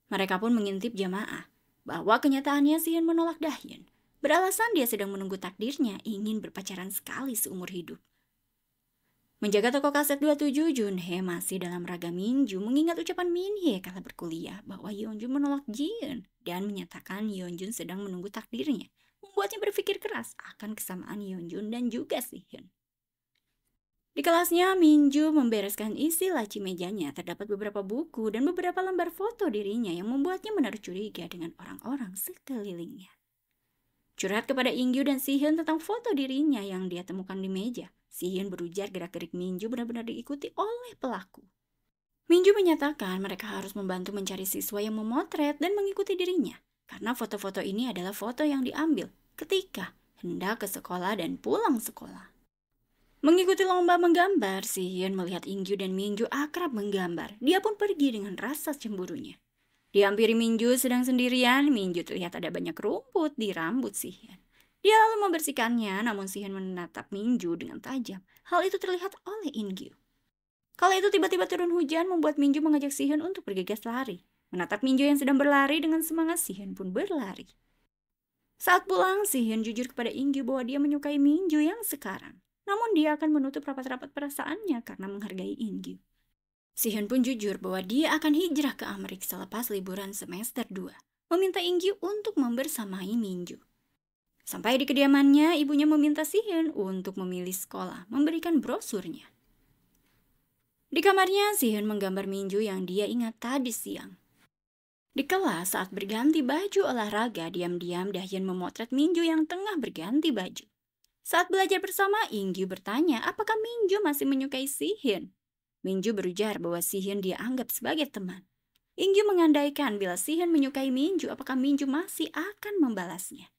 Mereka pun mengintip jamaah bahwa kenyataannya Si-hyun menolak Dahyun. Beralasan dia sedang menunggu takdirnya ingin berpacaran sekali seumur hidup. Menjaga toko kaset 27, Junhye masih dalam raga Minju mengingat ucapan Minhye kala berkuliah bahwa Yeonjun menolak Jiun dan menyatakan Yeonjun sedang menunggu takdirnya, membuatnya berpikir keras akan kesamaan Yeonjun dan juga Si-hyun. Di kelasnya, Minju membereskan isi laci mejanya. Terdapat beberapa buku dan beberapa lembar foto dirinya yang membuatnya menaruh curiga dengan orang-orang sekelilingnya. Curhat kepada Ingyu dan Si-hyun tentang foto dirinya yang dia temukan di meja. Si-hyun berujar gerak-gerik Minju benar-benar diikuti oleh pelaku. Minju menyatakan mereka harus membantu mencari siswa yang memotret dan mengikuti dirinya, karena foto-foto ini adalah foto yang diambil ketika hendak ke sekolah dan pulang sekolah. Mengikuti lomba menggambar, Si-hyun melihat Ingyu dan Minju akrab menggambar. Dia pun pergi dengan rasa cemburunya. Dihampiri Minju sedang sendirian, Minju terlihat ada banyak rumput di rambut Si-hyun. Dia lalu membersihkannya, namun Si-hyun menatap Minju dengan tajam. Hal itu terlihat oleh Ingyu. Kala itu tiba-tiba turun hujan membuat Minju mengajak Si-hyun untuk bergegas lari. Menatap Minju yang sedang berlari dengan semangat, Si-hyun pun berlari. Saat pulang, Si-hyun jujur kepada Ingyu bahwa dia menyukai Minju yang sekarang. Namun dia akan menutup rapat-rapat perasaannya karena menghargai Ingyu. Si-hyun pun jujur bahwa dia akan hijrah ke Amerika selepas liburan semester 2, meminta Ingyu untuk membersamai Minju. Sampai di kediamannya, ibunya meminta Si-hyun untuk memilih sekolah, memberikan brosurnya. Di kamarnya, Si-hyun menggambar Minju yang dia ingat tadi siang. Di kelas, saat berganti baju olahraga, diam-diam Dahyun memotret Minju yang tengah berganti baju. Saat belajar bersama, Ingyu bertanya apakah Minju masih menyukai Si-hyun. Minju berujar bahwa Si-hyun dia anggap sebagai teman. Ingyu mengandaikan bila Si-hyun menyukai Minju, apakah Minju masih akan membalasnya.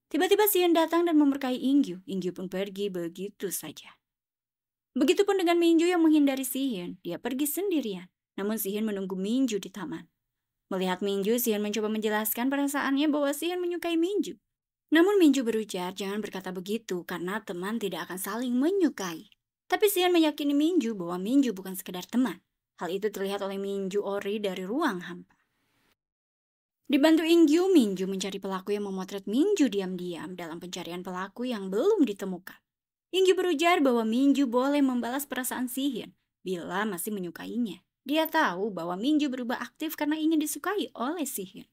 Tiba-tiba Si-hyun datang dan memberkahi Ingyu. Ingyu pun pergi begitu saja. Begitupun dengan Minju yang menghindari Si-hyun. Dia pergi sendirian. Namun Si-hyun menunggu Minju di taman. Melihat Minju, Si-hyun mencoba menjelaskan perasaannya bahwa Si-hyun menyukai Minju. Namun Minju berujar jangan berkata begitu karena teman tidak akan saling menyukai. Tapi Si-hyun meyakini Minju bahwa Minju bukan sekedar teman. Hal itu terlihat oleh Minju Ori dari ruang hampa. Dibantu Ingyu, Minju mencari pelaku yang memotret Minju diam-diam dalam pencarian pelaku yang belum ditemukan. Ingyu berujar bahwa Minju boleh membalas perasaan Si-hyun bila masih menyukainya. Dia tahu bahwa Minju berubah aktif karena ingin disukai oleh Si-hyun.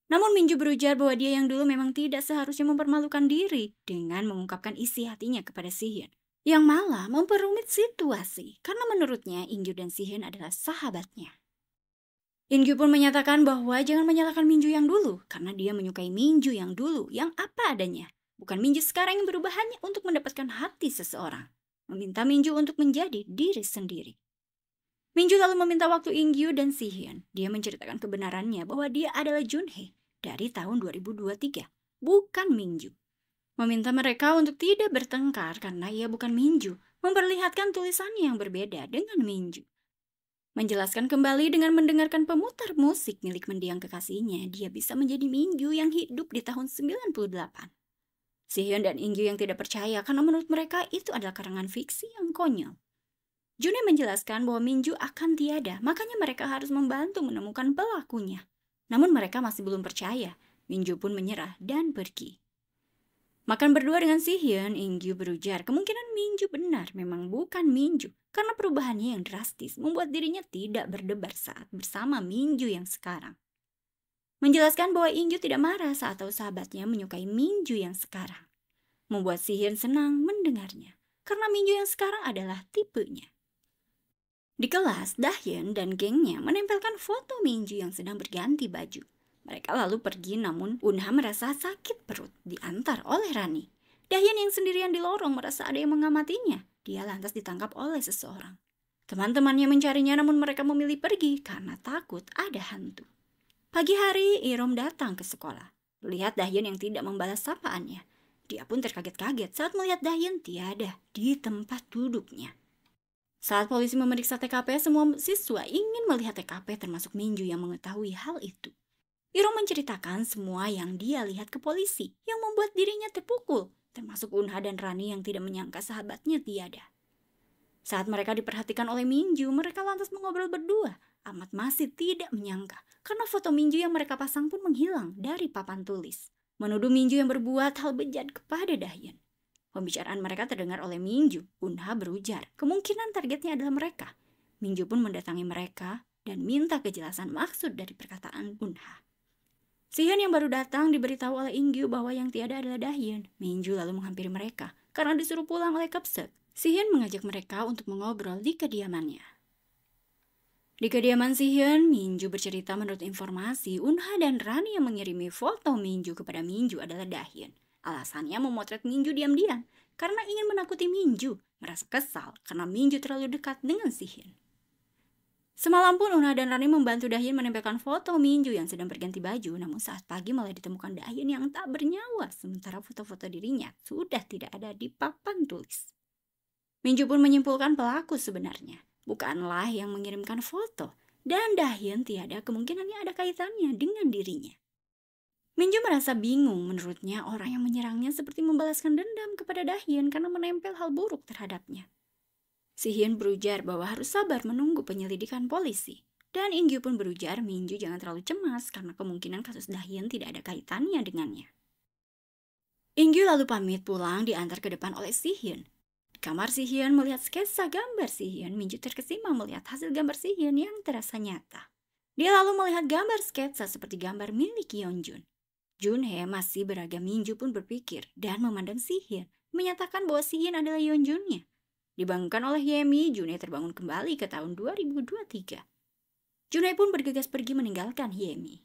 Namun Minju berujar bahwa dia yang dulu memang tidak seharusnya mempermalukan diri dengan mengungkapkan isi hatinya kepada Si-hyun, yang malah memperumit situasi karena menurutnya Ingyu dan Si-hyun adalah sahabatnya. Ingyu pun menyatakan bahwa jangan menyalahkan Minju yang dulu karena dia menyukai Minju yang dulu yang apa adanya. Bukan Minju sekarang yang berubah hanya untuk mendapatkan hati seseorang. Meminta Minju untuk menjadi diri sendiri. Minju lalu meminta waktu Ingyu dan Si-hyun. Dia menceritakan kebenarannya bahwa dia adalah Junhye dari tahun 2023, bukan Minju. Meminta mereka untuk tidak bertengkar karena ia bukan Minju, memperlihatkan tulisannya yang berbeda dengan Minju. Menjelaskan kembali dengan mendengarkan pemutar musik milik mendiang kekasihnya, dia bisa menjadi Minju yang hidup di tahun 98. Si-hyun dan Ingyu yang tidak percaya karena menurut mereka itu adalah karangan fiksi yang konyol. Junhye menjelaskan bahwa Minju akan tiada, makanya mereka harus membantu menemukan pelakunya. Namun mereka masih belum percaya. Minju pun menyerah dan pergi. Makan berdua dengan Si Hyun, Ingyu berujar kemungkinan Minju benar memang bukan Minju karena perubahannya yang drastis membuat dirinya tidak berdebar saat bersama Minju yang sekarang. Menjelaskan bahwa Ingyu tidak marah saat tahu sahabatnya menyukai Minju yang sekarang. Membuat Si Hyun senang mendengarnya karena Minju yang sekarang adalah tipenya. Di kelas, Dahyun dan gengnya menempelkan foto Minju yang sedang berganti baju. Mereka lalu pergi namun Unha merasa sakit perut diantar oleh Rani. Dahyun yang sendirian di lorong merasa ada yang mengamatinya. Dia lantas ditangkap oleh seseorang. Teman-temannya mencarinya namun mereka memilih pergi karena takut ada hantu. Pagi hari, Irom datang ke sekolah. Melihat Dahyun yang tidak membalas sapaannya. Dia pun terkaget-kaget saat melihat Dahyun tiada di tempat duduknya. Saat polisi memeriksa TKP, semua siswa ingin melihat TKP termasuk Minju yang mengetahui hal itu. Irom menceritakan semua yang dia lihat ke polisi yang membuat dirinya terpukul, termasuk Unha dan Rani yang tidak menyangka sahabatnya tiada. Saat mereka diperhatikan oleh Minju, mereka lantas mengobrol berdua. Amat masih tidak menyangka karena foto Minju yang mereka pasang pun menghilang dari papan tulis. Menuduh Minju yang berbuat hal bejat kepada Dahyun. Pembicaraan mereka terdengar oleh Minju. Unha berujar, kemungkinan targetnya adalah mereka. Minju pun mendatangi mereka dan minta kejelasan maksud dari perkataan Unha. Si Hyun yang baru datang diberitahu oleh Ingyu bahwa yang tiada adalah Dahyun. Minju lalu menghampiri mereka karena disuruh pulang oleh Kapsek. Si Hyun mengajak mereka untuk mengobrol di kediamannya. Di kediaman Si Hyun, Minju bercerita menurut informasi Unha dan Rani yang mengirimi foto Minju kepada Minju adalah Dahyun. Alasannya memotret Minju diam-diam karena ingin menakuti Minju, merasa kesal karena Minju terlalu dekat dengan Si Hyun. Semalam pun Unha dan Rani membantu Dahyun menempelkan foto Minju yang sedang berganti baju, namun saat pagi malah ditemukan Dahyun yang tak bernyawa, sementara foto-foto dirinya sudah tidak ada di papan tulis. Minju pun menyimpulkan pelaku sebenarnya bukanlah yang mengirimkan foto, dan Dahyun tiada kemungkinannya ada kaitannya dengan dirinya. Minju merasa bingung, menurutnya orang yang menyerangnya seperti membalaskan dendam kepada Dahyun karena menempel hal buruk terhadapnya. Si Hyun berujar bahwa harus sabar menunggu penyelidikan polisi. Dan Ingyu pun berujar Minju jangan terlalu cemas karena kemungkinan kasus Dahyun tidak ada kaitannya dengannya. Ingyu lalu pamit pulang diantar ke depan oleh Si Hyun. Di kamar Si Hyun melihat sketsa gambar Si Hyun, Minju terkesima melihat hasil gambar Si Hyun yang terasa nyata. Dia lalu melihat gambar sketsa seperti gambar milik Yeonjun. Junhye masih beragam. Minju pun berpikir dan memandang Si Hyun, menyatakan bahwa Si Hyun adalah Yeonjunnya. Dibangunkan oleh Yemi, Junhye terbangun kembali ke tahun 2023. Junhye pun bergegas pergi meninggalkan Yemi.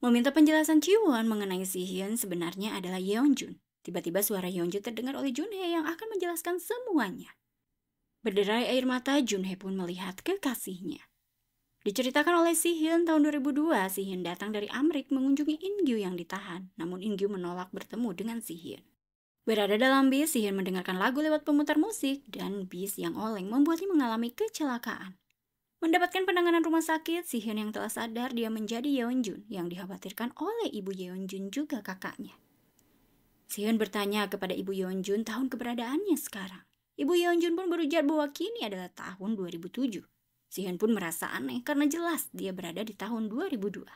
Meminta penjelasan Jiwon mengenai Si Hyun sebenarnya adalah Yeonjun. Tiba-tiba suara Yeonjun terdengar oleh Junhye yang akan menjelaskan semuanya. Berderai air mata, Junhye pun melihat kekasihnya. Diceritakan oleh Si Hyun tahun 2002, Si Hyun datang dari Amrik mengunjungi Ingyu yang ditahan, namun Ingyu menolak bertemu dengan Si Hyun. Berada dalam bis, Si Hyun mendengarkan lagu lewat pemutar musik dan bis yang oleng membuatnya mengalami kecelakaan. Mendapatkan penanganan rumah sakit, Si Hyun yang telah sadar dia menjadi Yeonjun yang dikhawatirkan oleh ibu Yeonjun juga kakaknya. Si Hyun bertanya kepada ibu Yeonjun tahun keberadaannya sekarang. Ibu Yeonjun pun berujar bahwa kini adalah tahun 2007. Si Hyun pun merasa aneh karena jelas dia berada di tahun 2002.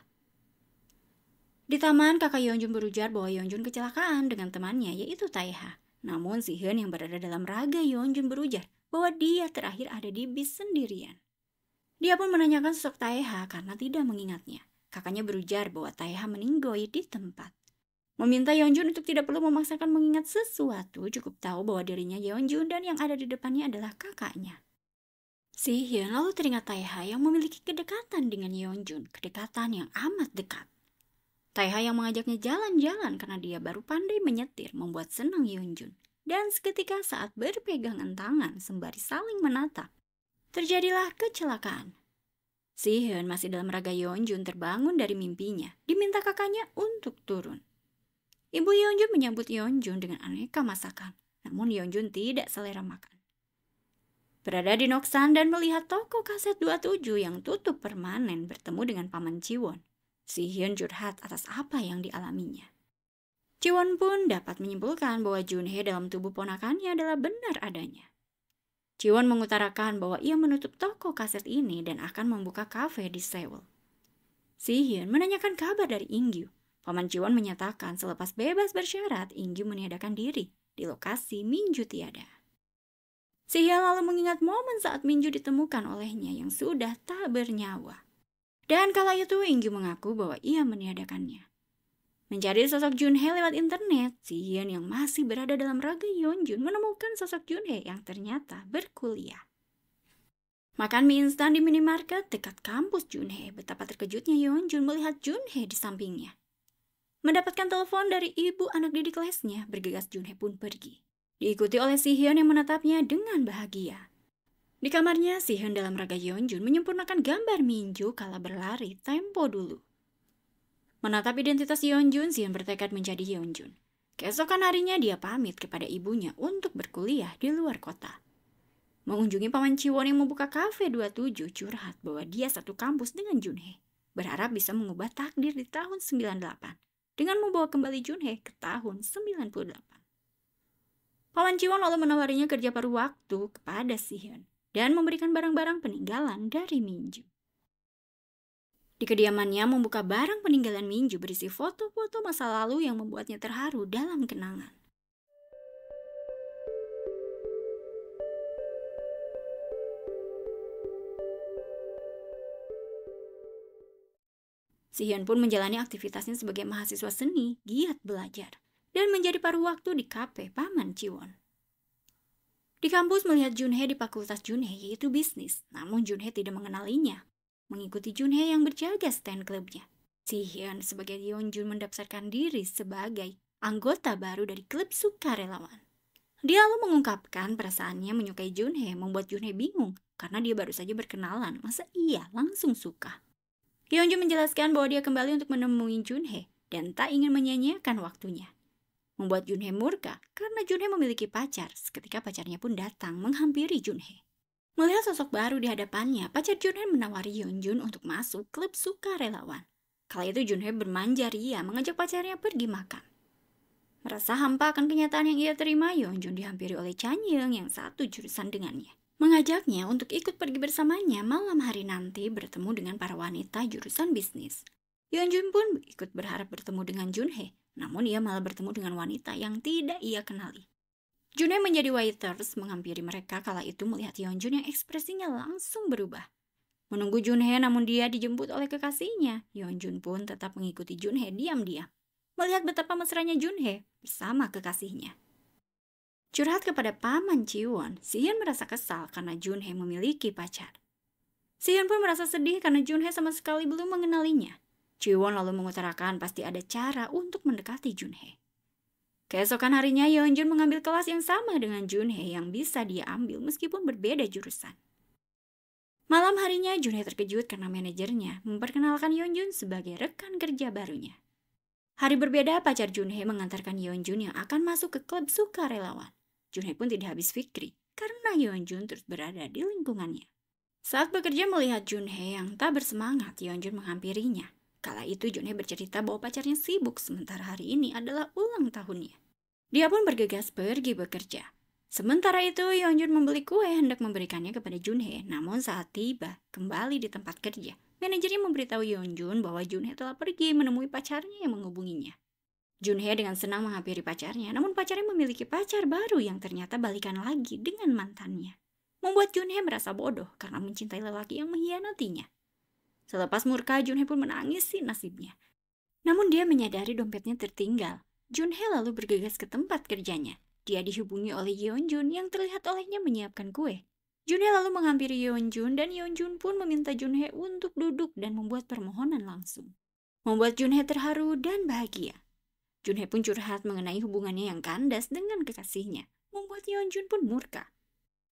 Di taman, kakak Yeonjun berujar bahwa Yeonjun kecelakaan dengan temannya yaitu Taeha. Namun Si Hyun yang berada dalam raga Yeonjun berujar bahwa dia terakhir ada di bis sendirian. Dia pun menanyakan sosok Taeha karena tidak mengingatnya. Kakaknya berujar bahwa Taeha meninggoy di tempat. Meminta Yeonjun untuk tidak perlu memaksakan mengingat sesuatu, cukup tahu bahwa dirinya Yeonjun dan yang ada di depannya adalah kakaknya. Si Hyun lalu teringat Taeha yang memiliki kedekatan dengan Yeonjun, kedekatan yang amat dekat. Taeha yang mengajaknya jalan-jalan karena dia baru pandai menyetir membuat senang Yeonjun. Dan seketika saat berpegangan tangan sembari saling menatap, terjadilah kecelakaan. Si Hyun masih dalam raga Yeonjun terbangun dari mimpinya, diminta kakaknya untuk turun. Ibu Yeonjun menyambut Yeonjun dengan aneka masakan, namun Yeonjun tidak selera makan. Berada di Noksan dan melihat toko kaset 27 yang tutup permanen bertemu dengan paman Jiwon. Si Hyun curhat atas apa yang dialaminya. Jiwon pun dapat menyimpulkan bahwa Junhye dalam tubuh ponakannya adalah benar adanya. Jiwon mengutarakan bahwa ia menutup toko kaset ini dan akan membuka kafe di Seoul. Si Hyun menanyakan kabar dari Ingyu. Paman Jiwon menyatakan selepas bebas bersyarat, Ingyu meniadakan diri di lokasi Minju tiada. Si-hyun lalu mengingat momen saat Minju ditemukan olehnya yang sudah tak bernyawa. Dan kala itu Ingyu mengaku bahwa ia meniadakannya. Mencari sosok Junhee lewat internet, Si-hyun yang masih berada dalam raga Yeonjun menemukan sosok Junhee yang ternyata berkuliah. Makan mie instan di minimarket dekat kampus Junhee, betapa terkejutnya Yeonjun melihat Junhee di sampingnya. Mendapatkan telepon dari ibu anak didik lesnya, bergegas Junhee pun pergi. Diikuti oleh Si-hyun yang menatapnya dengan bahagia. Di kamarnya, Si-hyun dalam raga Yeonjun menyempurnakan gambar Minju kala berlari tempo dulu. Menatap identitas Yeonjun, Si-hyun bertekad menjadi Yeonjun. Keesokan harinya dia pamit kepada ibunya untuk berkuliah di luar kota. Mengunjungi Paman Jiwon yang membuka kafe 27 curhat bahwa dia satu kampus dengan Junhee. Berharap bisa mengubah takdir di tahun 98. Dengan membawa kembali Junhee ke tahun 98. Paman Jiwon lalu menawarinya kerja paruh waktu kepada Si-hyun dan memberikan barang-barang peninggalan dari Minju. Di kediamannya membuka barang peninggalan Minju berisi foto-foto masa lalu yang membuatnya terharu dalam kenangan. Si-hyun pun menjalani aktivitasnya sebagai mahasiswa seni, giat belajar, dan menjadi paruh waktu di kafe Paman Jiwon. Di kampus melihat Junhee di fakultas Junhee yaitu bisnis, namun Junhee tidak mengenalinya. Mengikuti Junhee yang berjaga stand klubnya. Si-hyun sebagai Yeonjun mendaftarkan diri sebagai anggota baru dari klub sukarelawan. Dia lalu mengungkapkan perasaannya menyukai Junhee membuat Junhee bingung karena dia baru saja berkenalan, masa iya langsung suka. Yeonjun menjelaskan bahwa dia kembali untuk menemui Junhee dan tak ingin menyia-nyiakan waktunya. Membuat Junhee murka karena Junhee memiliki pacar, seketika pacarnya pun datang menghampiri Junhee. Melihat sosok baru di hadapannya, pacar Junhee menawari Yeonjun untuk masuk klub sukarelawan. Kala itu Junhee bermanja ria mengajak pacarnya pergi makan. Merasa hampa akan kenyataan yang ia terima, Yeonjun dihampiri oleh Chanyeong yang satu jurusan dengannya. Mengajaknya untuk ikut pergi bersamanya malam hari nanti bertemu dengan para wanita jurusan bisnis. Yeonjun pun ikut berharap bertemu dengan Junhee, namun ia malah bertemu dengan wanita yang tidak ia kenali. Junhee menjadi waiters menghampiri mereka kala itu melihat Yeonjun yang ekspresinya langsung berubah. Menunggu Junhee namun dia dijemput oleh kekasihnya, Yeonjun pun tetap mengikuti Junhee diam-diam. Melihat betapa mesranya Junhee bersama kekasihnya. Curhat kepada Paman Jiwon, Si-hyun merasa kesal karena Junhee memiliki pacar. Si-hyun pun merasa sedih karena Junhee sama sekali belum mengenalinya. Jiwon lalu mengutarakan pasti ada cara untuk mendekati Junhee. Keesokan harinya Yeonjun mengambil kelas yang sama dengan Junhee yang bisa dia ambil meskipun berbeda jurusan. Malam harinya Junhee terkejut karena manajernya memperkenalkan Yeonjun sebagai rekan kerja barunya. Hari berbeda pacar Junhee mengantarkan Yeonjun yang akan masuk ke klub sukarelawan. Junhee pun tidak habis fikri karena Yeonjun terus berada di lingkungannya. Saat bekerja melihat Junhee yang tak bersemangat, Yeonjun menghampirinya. Kala itu Junhee bercerita bahwa pacarnya sibuk sementara hari ini adalah ulang tahunnya. Dia pun bergegas pergi bekerja. Sementara itu Yeonjun membeli kue hendak memberikannya kepada Junhee, namun saat tiba kembali di tempat kerja, manajernya memberitahu Yeonjun bahwa Junhee telah pergi menemui pacarnya yang menghubunginya. Junhee dengan senang menghampiri pacarnya, namun pacarnya memiliki pacar baru yang ternyata balikan lagi dengan mantannya. Membuat Junhee merasa bodoh karena mencintai lelaki yang mengkhianatinya. Selepas murka, Junhee pun menangisi nasibnya. Namun dia menyadari dompetnya tertinggal. Junhee lalu bergegas ke tempat kerjanya. Dia dihubungi oleh Yeonjun yang terlihat olehnya menyiapkan kue. Junhee lalu menghampiri Yeonjun dan Yeonjun pun meminta Junhee untuk duduk dan membuat permohonan langsung. Membuat Junhee terharu dan bahagia. Junhee pun curhat mengenai hubungannya yang kandas dengan kekasihnya, membuat Yeonjun pun murka.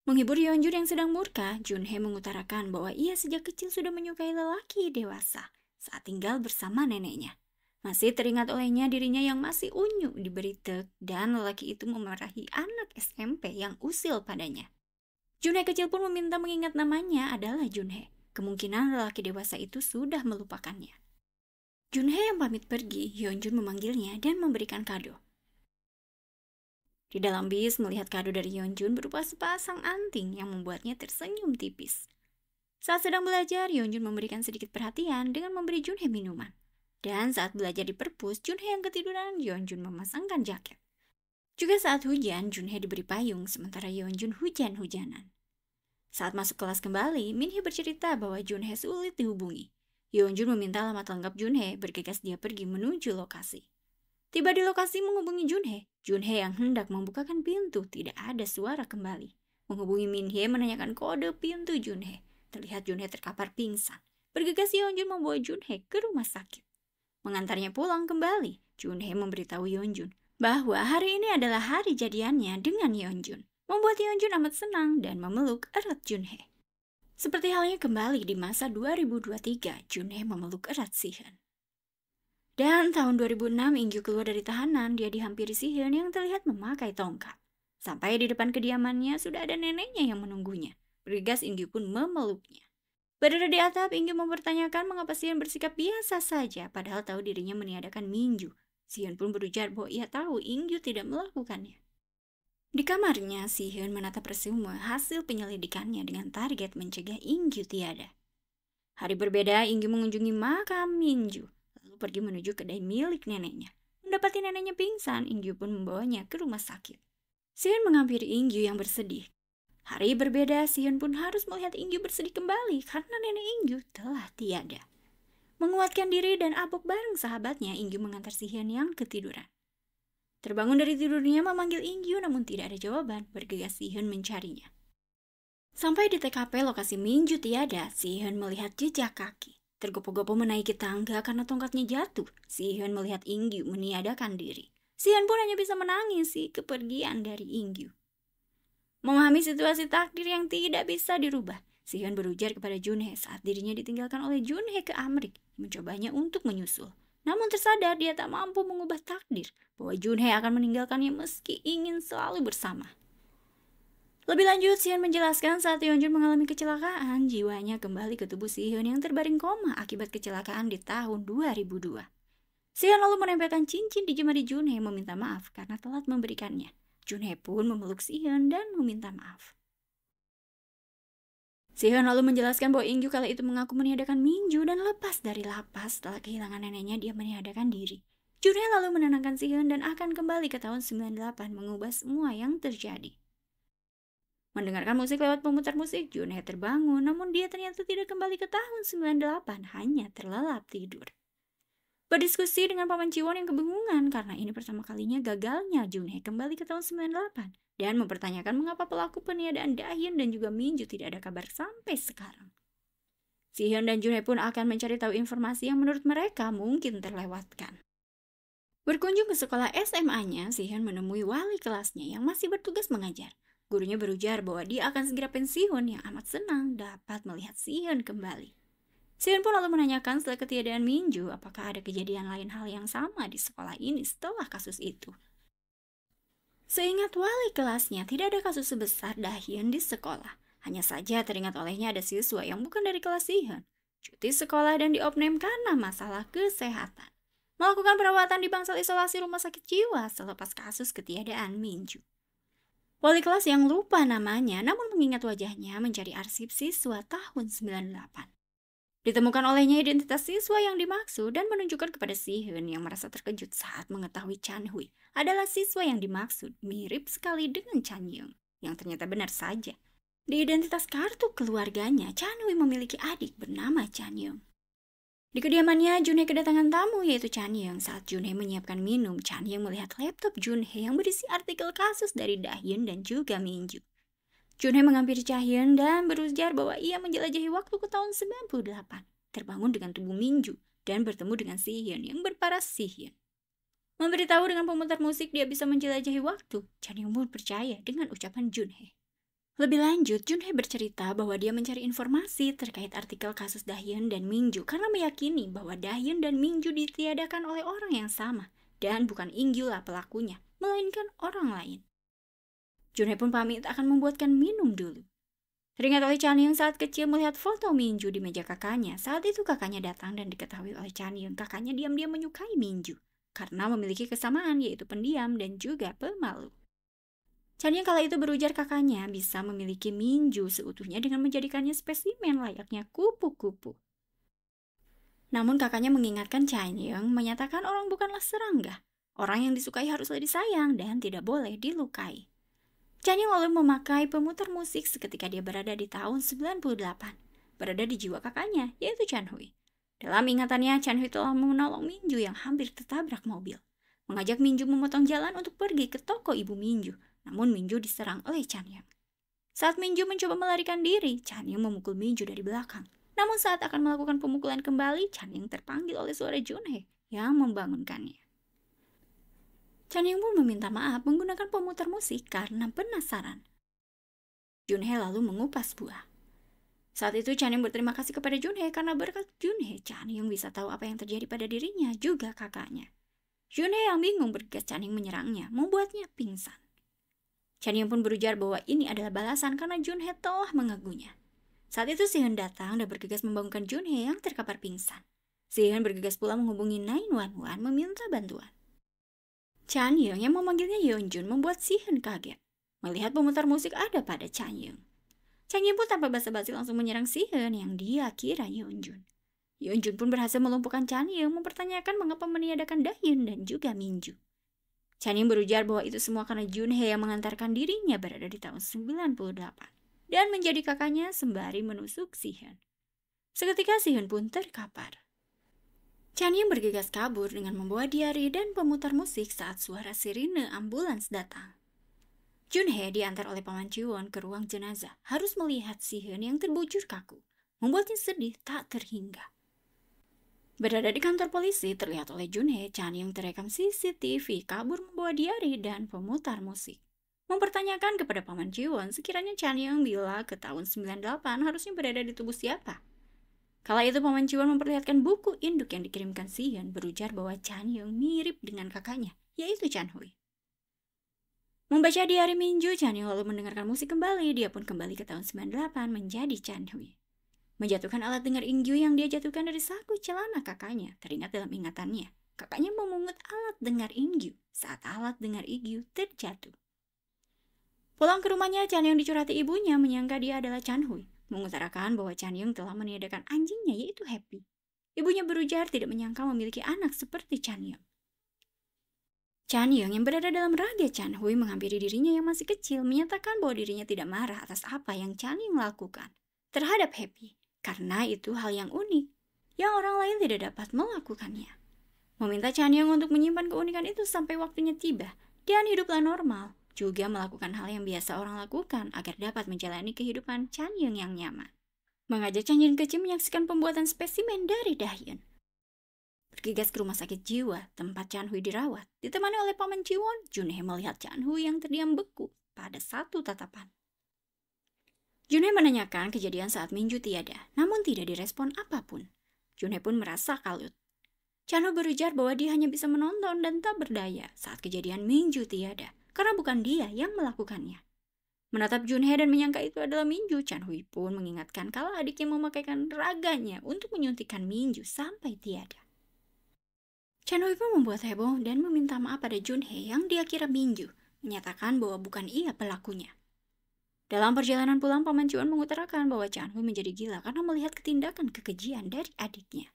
Menghibur Yeonjun yang sedang murka, Junhee mengutarakan bahwa ia sejak kecil sudah menyukai lelaki dewasa saat tinggal bersama neneknya. Masih teringat olehnya dirinya yang masih unyu diberi tek dan lelaki itu memarahi anak SMP yang usil padanya. Junhee kecil pun meminta mengingat namanya adalah Junhee. Kemungkinan lelaki dewasa itu sudah melupakannya. Junhee yang pamit pergi, Yeonjun memanggilnya dan memberikan kado. Di dalam bis, melihat kado dari Yeonjun berupa sepasang anting yang membuatnya tersenyum tipis. Saat sedang belajar, Yeonjun memberikan sedikit perhatian dengan memberi Junhee minuman. Dan saat belajar di perpus, Junhee yang ketiduran, Yeonjun memasangkan jaket. Juga saat hujan, Junhee diberi payung, sementara Yeonjun hujan-hujanan. Saat masuk kelas kembali, Minhee bercerita bahwa Junhee sulit dihubungi. Yeonjun meminta alamat lengkap Junhee, bergegas dia pergi menuju lokasi. Tiba di lokasi menghubungi Junhee. Junhee yang hendak membukakan pintu, tidak ada suara kembali. Menghubungi Minhee menanyakan kode pintu Junhee. Terlihat Junhee terkapar pingsan. Bergegas Yeonjun membawa Junhee ke rumah sakit. Mengantarnya pulang kembali, Junhee memberitahu Yeonjun bahwa hari ini adalah hari jadiannya dengan Yeonjun. Membuat Yeonjun amat senang dan memeluk erat Junhee. Seperti halnya kembali di masa 2023, Junhee memeluk erat Sihyun. Dan tahun 2006, Ingyu keluar dari tahanan, dia dihampiri Sihyun yang terlihat memakai tongkat. Sampai di depan kediamannya sudah ada neneknya yang menunggunya. Bergegas Ingyu pun memeluknya. Berada di atap, Ingyu mempertanyakan mengapa Sihyun bersikap biasa saja, padahal tahu dirinya meniadakan Minju. Sihyun pun berujar bahwa ia tahu Ingyu tidak melakukannya. Di kamarnya, Sihyun menatap resume hasil penyelidikannya dengan target mencegah Ingyu tiada. Hari berbeda, Ingyu mengunjungi makam Minju, lalu pergi menuju kedai milik neneknya. Mendapati neneknya pingsan, Ingyu pun membawanya ke rumah sakit. Sihyun menghampiri Ingyu yang bersedih. Hari berbeda, Sihyun pun harus melihat Ingyu bersedih kembali karena nenek Ingyu telah tiada. Menguatkan diri dan abok bareng sahabatnya, Ingyu mengantar Sihyun yang ketiduran. Terbangun dari tidurnya memanggil Ingyu namun tidak ada jawaban, bergegas Sihyun mencarinya. Sampai di TKP lokasi Minju tiada, Sihyun melihat jejak kaki. Tergopoh-gopoh menaiki tangga karena tongkatnya jatuh. Sihyun melihat Ingyu meniadakan diri. Sihyun pun hanya bisa menangisi kepergian dari Ingyu. Memahami situasi takdir yang tidak bisa dirubah, Sihyun berujar kepada Junhee saat dirinya ditinggalkan oleh Junhee ke Amrik, mencobanya untuk menyusul. Namun tersadar dia tak mampu mengubah takdir, bahwa Junhee akan meninggalkannya meski ingin selalu bersama. Lebih lanjut, Sihyun menjelaskan saat Yeonjun mengalami kecelakaan, jiwanya kembali ke tubuh Sihyun yang terbaring koma akibat kecelakaan di tahun 2002. Sihyun lalu menempelkan cincin di jemari Junhee meminta maaf karena telat memberikannya. Junhee pun memeluk Sihyun dan meminta maaf. Sihyun lalu menjelaskan bahwa Ingyu kala itu mengaku meniadakan Minju dan lepas dari lapas setelah kehilangan neneknya dia meniadakan diri. Junhee lalu menenangkan Sihyun dan akan kembali ke tahun 98 mengubah semua yang terjadi. Mendengarkan musik lewat pemutar musik, Junhee terbangun namun dia ternyata tidak kembali ke tahun 98, hanya terlelap tidur. Berdiskusi dengan Paman Jiwon yang kebingungan karena ini pertama kalinya gagalnya Junhee kembali ke tahun 98 dan mempertanyakan mengapa pelaku peniadaan Dahyun dan juga Minju tidak ada kabar sampai sekarang. Sihyun dan Junhee pun akan mencari tahu informasi yang menurut mereka mungkin terlewatkan. Berkunjung ke sekolah SMA-nya, Sihyun menemui wali kelasnya yang masih bertugas mengajar. Gurunya berujar bahwa dia akan segera pensiun yang amat senang dapat melihat Sihyun kembali. Sihyun pun lalu menanyakan setelah ketiadaan Minju apakah ada kejadian lain hal yang sama di sekolah ini setelah kasus itu. Seingat wali kelasnya tidak ada kasus sebesar Dahyun di sekolah. Hanya saja teringat olehnya ada siswa yang bukan dari kelas Sihyun, cuti sekolah dan diopname karena masalah kesehatan. Melakukan perawatan di bangsal isolasi rumah sakit jiwa selepas kasus ketiadaan Minju. Wali kelas yang lupa namanya namun mengingat wajahnya mencari arsip siswa tahun 98. Ditemukan olehnya identitas siswa yang dimaksud dan menunjukkan kepada Sihyun yang merasa terkejut saat mengetahui Chanhui adalah siswa yang dimaksud mirip sekali dengan Chanyeong, yang ternyata benar saja. Di identitas kartu keluarganya, Chanhui memiliki adik bernama Chanyeong. Di kediamannya, Junhee kedatangan tamu yaitu Chanyeong. Saat Junhee menyiapkan minum, Chanyeong melihat laptop Junhee yang berisi artikel kasus dari Dahyun dan juga Minju. Junhee menghampiri Chahyun dan berujar bahwa ia menjelajahi waktu ke tahun 98, terbangun dengan tubuh Minju dan bertemu dengan Sihyun yang berparas Sihyun. Memberitahu dengan pemutar musik dia bisa menjelajahi waktu, Chanyeong pun percaya dengan ucapan Junhee. Lebih lanjut, Junhee bercerita bahwa dia mencari informasi terkait artikel kasus Dahyun dan Minju karena meyakini bahwa Dahyun dan Minju ditiadakan oleh orang yang sama dan bukan Ingyu lah pelakunya, melainkan orang lain. Junhee pun pamit akan membuatkan minum dulu. Teringat oleh Chanyeong saat kecil melihat foto Minju di meja kakaknya. Saat itu kakaknya datang dan diketahui oleh Chanyeong kakaknya diam-diam menyukai Minju karena memiliki kesamaan yaitu pendiam dan juga pemalu. Chanyeong kala itu berujar kakaknya bisa memiliki Minju seutuhnya dengan menjadikannya spesimen layaknya kupu-kupu. Namun kakaknya mengingatkan Chanyeong menyatakan orang bukanlah serangga. Orang yang disukai haruslah disayang dan tidak boleh dilukai. Chanyeong lalu memakai pemutar musik seketika dia berada di tahun 98. Berada di jiwa kakaknya, yaitu Chanhui. Dalam ingatannya, Chanhui telah menolong Minju yang hampir tertabrak mobil. Mengajak Minju memotong jalan untuk pergi ke toko ibu Minju. Namun Minju diserang oleh Chanyeong. Saat Minju mencoba melarikan diri, Chanyeong memukul Minju dari belakang. Namun saat akan melakukan pemukulan kembali, Chanyeong terpanggil oleh suara Junhee yang membangunkannya. Chanyeong pun meminta maaf menggunakan pemutar musik karena penasaran. Junhee lalu mengupas buah. Saat itu Chanyeong berterima kasih kepada Junhee karena berkat Junhee, Chanyeong bisa tahu apa yang terjadi pada dirinya juga kakaknya. Junhee yang bingung bergegas Chanyeong menyerangnya, membuatnya pingsan. Chanyeong pun berujar bahwa ini adalah balasan karena Junhee telah mengganggunya. Saat itu Si-hyun datang dan bergegas membangunkan Junhee yang terkapar pingsan. Si-hyun bergegas pula menghubungi 911 meminta bantuan. Chanyeong yang memanggilnya Yeonjun membuat Si-hyun kaget. Melihat pemutar musik ada pada Chanyeong. Chanyeong pun tanpa basa-basi langsung menyerang Si-hyun yang dia kira Yeonjun. Yeonjun pun berhasil melumpuhkan Chanyeong mempertanyakan mengapa meniadakan Dahyun dan juga Minju. Chanyeong berujar bahwa itu semua karena Junhee yang mengantarkan dirinya berada di tahun 98 dan menjadi kakaknya sembari menusuk Si-hyun. Seketika Si-hyun pun terkapar. Chanyeong bergegas kabur dengan membawa diari dan pemutar musik saat suara sirine ambulans datang. Junhee diantar oleh Paman Jiwon ke ruang jenazah, harus melihat Si-hyun yang terbujur kaku, membuatnya sedih tak terhingga. Berada di kantor polisi, terlihat oleh Junhee, Chanyeong terekam CCTV kabur membawa diari dan pemutar musik. Mempertanyakan kepada Paman Jiwon sekiranya Chanyeong bila ke tahun 98 harusnya berada di tubuh siapa. Kala itu Paman Jiwon memperlihatkan buku induk yang dikirimkan Si-hyun berujar bahwa Chanyeong mirip dengan kakaknya, yaitu Chanhui. Membaca diari Minju, Chanyeong lalu mendengarkan musik kembali. Dia pun kembali ke tahun 98 menjadi Chanhui. Menjatuhkan alat dengar Ingyu yang dia jatuhkan dari saku celana kakaknya. Teringat dalam ingatannya, kakaknya memungut alat dengar Ingyu saat alat dengar Ingyu terjatuh. Pulang ke rumahnya, Chanyeong dicurhati ibunya menyangka dia adalah Chanhui. Mengutarakan bahwa Chanyeong telah meniadakan anjingnya yaitu Happy. Ibunya berujar tidak menyangka memiliki anak seperti Chanyeong. Chanyeong yang berada dalam raga Chanhui menghampiri dirinya yang masih kecil, menyatakan bahwa dirinya tidak marah atas apa yang Chanyeong lakukan terhadap Happy, karena itu hal yang unik yang orang lain tidak dapat melakukannya. Meminta Chanyeong untuk menyimpan keunikan itu sampai waktunya tiba dan hiduplah normal. Juga melakukan hal yang biasa orang lakukan agar dapat menjalani kehidupan Chanyeong yang nyaman. Mengajak Chanyeong kecil menyaksikan pembuatan spesimen dari Dahyun. Bergegas ke rumah sakit jiwa tempat Chanhui dirawat, ditemani oleh Paman Jiwon. Junhee melihat Chanhui yang terdiam beku pada satu tatapan. Junhee menanyakan kejadian saat Minju tiada, namun tidak direspon apapun. Junhee pun merasa kalut. Chanhui berujar bahwa dia hanya bisa menonton dan tak berdaya saat kejadian Minju tiada, karena bukan dia yang melakukannya. Menatap Junhee dan menyangka itu adalah Minju, Chanhui pun mengingatkan kalau adiknya memakaikan raganya untuk menyuntikkan Minju sampai tiada. Chanhui pun membuat heboh dan meminta maaf pada Junhee yang dia kira Minju, menyatakan bahwa bukan ia pelakunya. Dalam perjalanan pulang, Paman Jiwon mengutarakan bahwa Chanhui menjadi gila karena melihat ketindakan kekejian dari adiknya.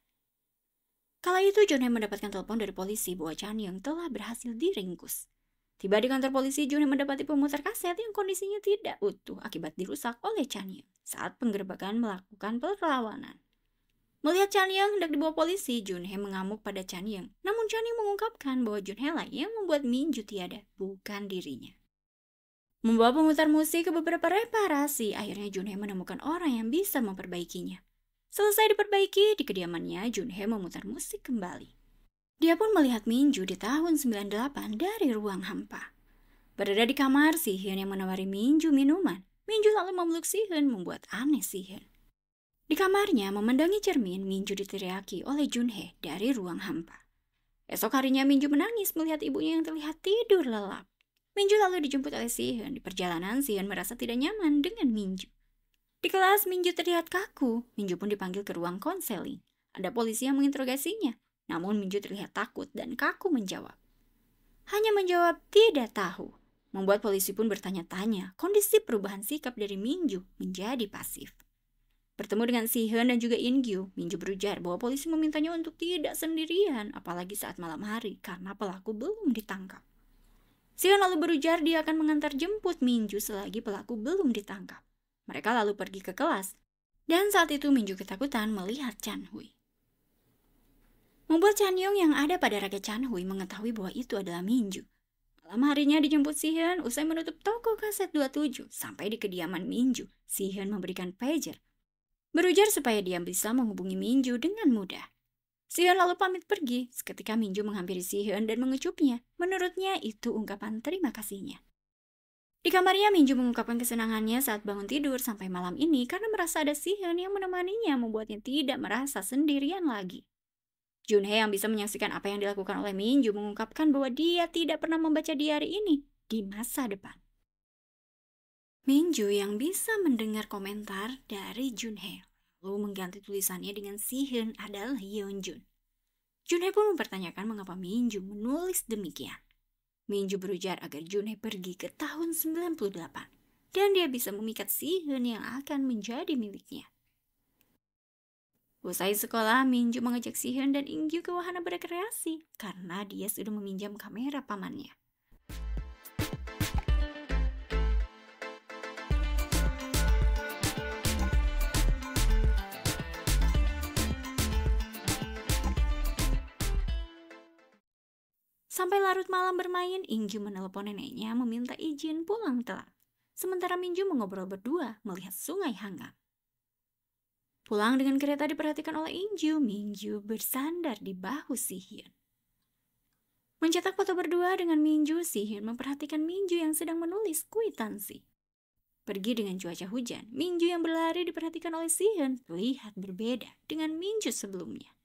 Kala itu Junhee mendapatkan telepon dari polisi bahwa Chanyeong telah berhasil diringkus. Tiba di kantor polisi, Junhee mendapati pemutar kaset yang kondisinya tidak utuh akibat dirusak oleh Chanyeong saat penggerebekan melakukan perlawanan. Melihat Chanyeong hendak dibawa polisi, Junhee mengamuk pada Chanyeong. Namun Chanyeong mengungkapkan bahwa Junhee lah yang membuat Minju tiada, bukan dirinya. Membawa pemutar musik ke beberapa reparasi, akhirnya Junhee menemukan orang yang bisa memperbaikinya. Selesai diperbaiki, di kediamannya Junhee memutar musik kembali. Dia pun melihat Minju di tahun 98 dari ruang hampa. Berada di kamar, Si-hyun yang menawari Minju minuman. Minju lalu memeluk Si-hyun membuat aneh Si-hyun. Di kamarnya, memandangi cermin, Minju diteriaki oleh Junhee dari ruang hampa. Esok harinya Minju menangis melihat ibunya yang terlihat tidur lelap. Minju lalu dijemput oleh Si-hyun. Di perjalanan, Si-hyun merasa tidak nyaman dengan Minju. Di kelas, Minju terlihat kaku. Minju pun dipanggil ke ruang konseling. Ada polisi yang menginterogasinya. Namun Minju terlihat takut dan kaku menjawab. Hanya menjawab tidak tahu. Membuat polisi pun bertanya-tanya kondisi perubahan sikap dari Minju menjadi pasif. Bertemu dengan Si-hyun dan juga In-gyu, Min-ju berujar bahwa polisi memintanya untuk tidak sendirian, apalagi saat malam hari, karena pelaku belum ditangkap. Si-hyun lalu berujar dia akan mengantar jemput Min-ju selagi pelaku belum ditangkap. Mereka lalu pergi ke kelas, dan saat itu Min-ju ketakutan melihat Chan-hui. Membuat Chan-young yang ada pada raga Chan-hui mengetahui bahwa itu adalah Min-ju. Malam harinya dijemput Si-hyun usai menutup toko kaset 27 sampai di kediaman Min-ju. Si-hyun memberikan pager, berujar supaya dia bisa menghubungi Min-ju dengan mudah. Si-hyun lalu pamit pergi seketika Min-ju menghampiri Si-hyun dan mengecupnya. Menurutnya itu ungkapan terima kasihnya. Di kamarnya Min-ju mengungkapkan kesenangannya saat bangun tidur sampai malam ini karena merasa ada Si-hyun yang menemaninya membuatnya tidak merasa sendirian lagi. Junhee yang bisa menyaksikan apa yang dilakukan oleh Min-ju mengungkapkan bahwa dia tidak pernah membaca diari ini di masa depan. Min-ju yang bisa mendengar komentar dari Junhee lalu mengganti tulisannya dengan Si-hyun adalah Yeonjun. Junhee pun mempertanyakan mengapa Min-ju menulis demikian. Min-ju berujar agar Junhee pergi ke tahun 98 dan dia bisa memikat Si-hyun yang akan menjadi miliknya. Usai sekolah, Min-ju mengajak Si-hyun dan In-gyu ke wahana berrekreasi karena dia sudah meminjam kamera pamannya. Sampai larut malam bermain, In-gyu menelepon neneknya meminta izin pulang telat. Sementara Min-ju mengobrol berdua melihat sungai hangat. Pulang dengan kereta diperhatikan oleh In-gyu, Min-ju bersandar di bahu Si-hyun. Mencetak foto berdua dengan Min-ju, Si-hyun memperhatikan Min-ju yang sedang menulis kwitansi. Pergi dengan cuaca hujan, Min-ju yang berlari diperhatikan oleh Si-hyun terlihat berbeda dengan Min-ju sebelumnya.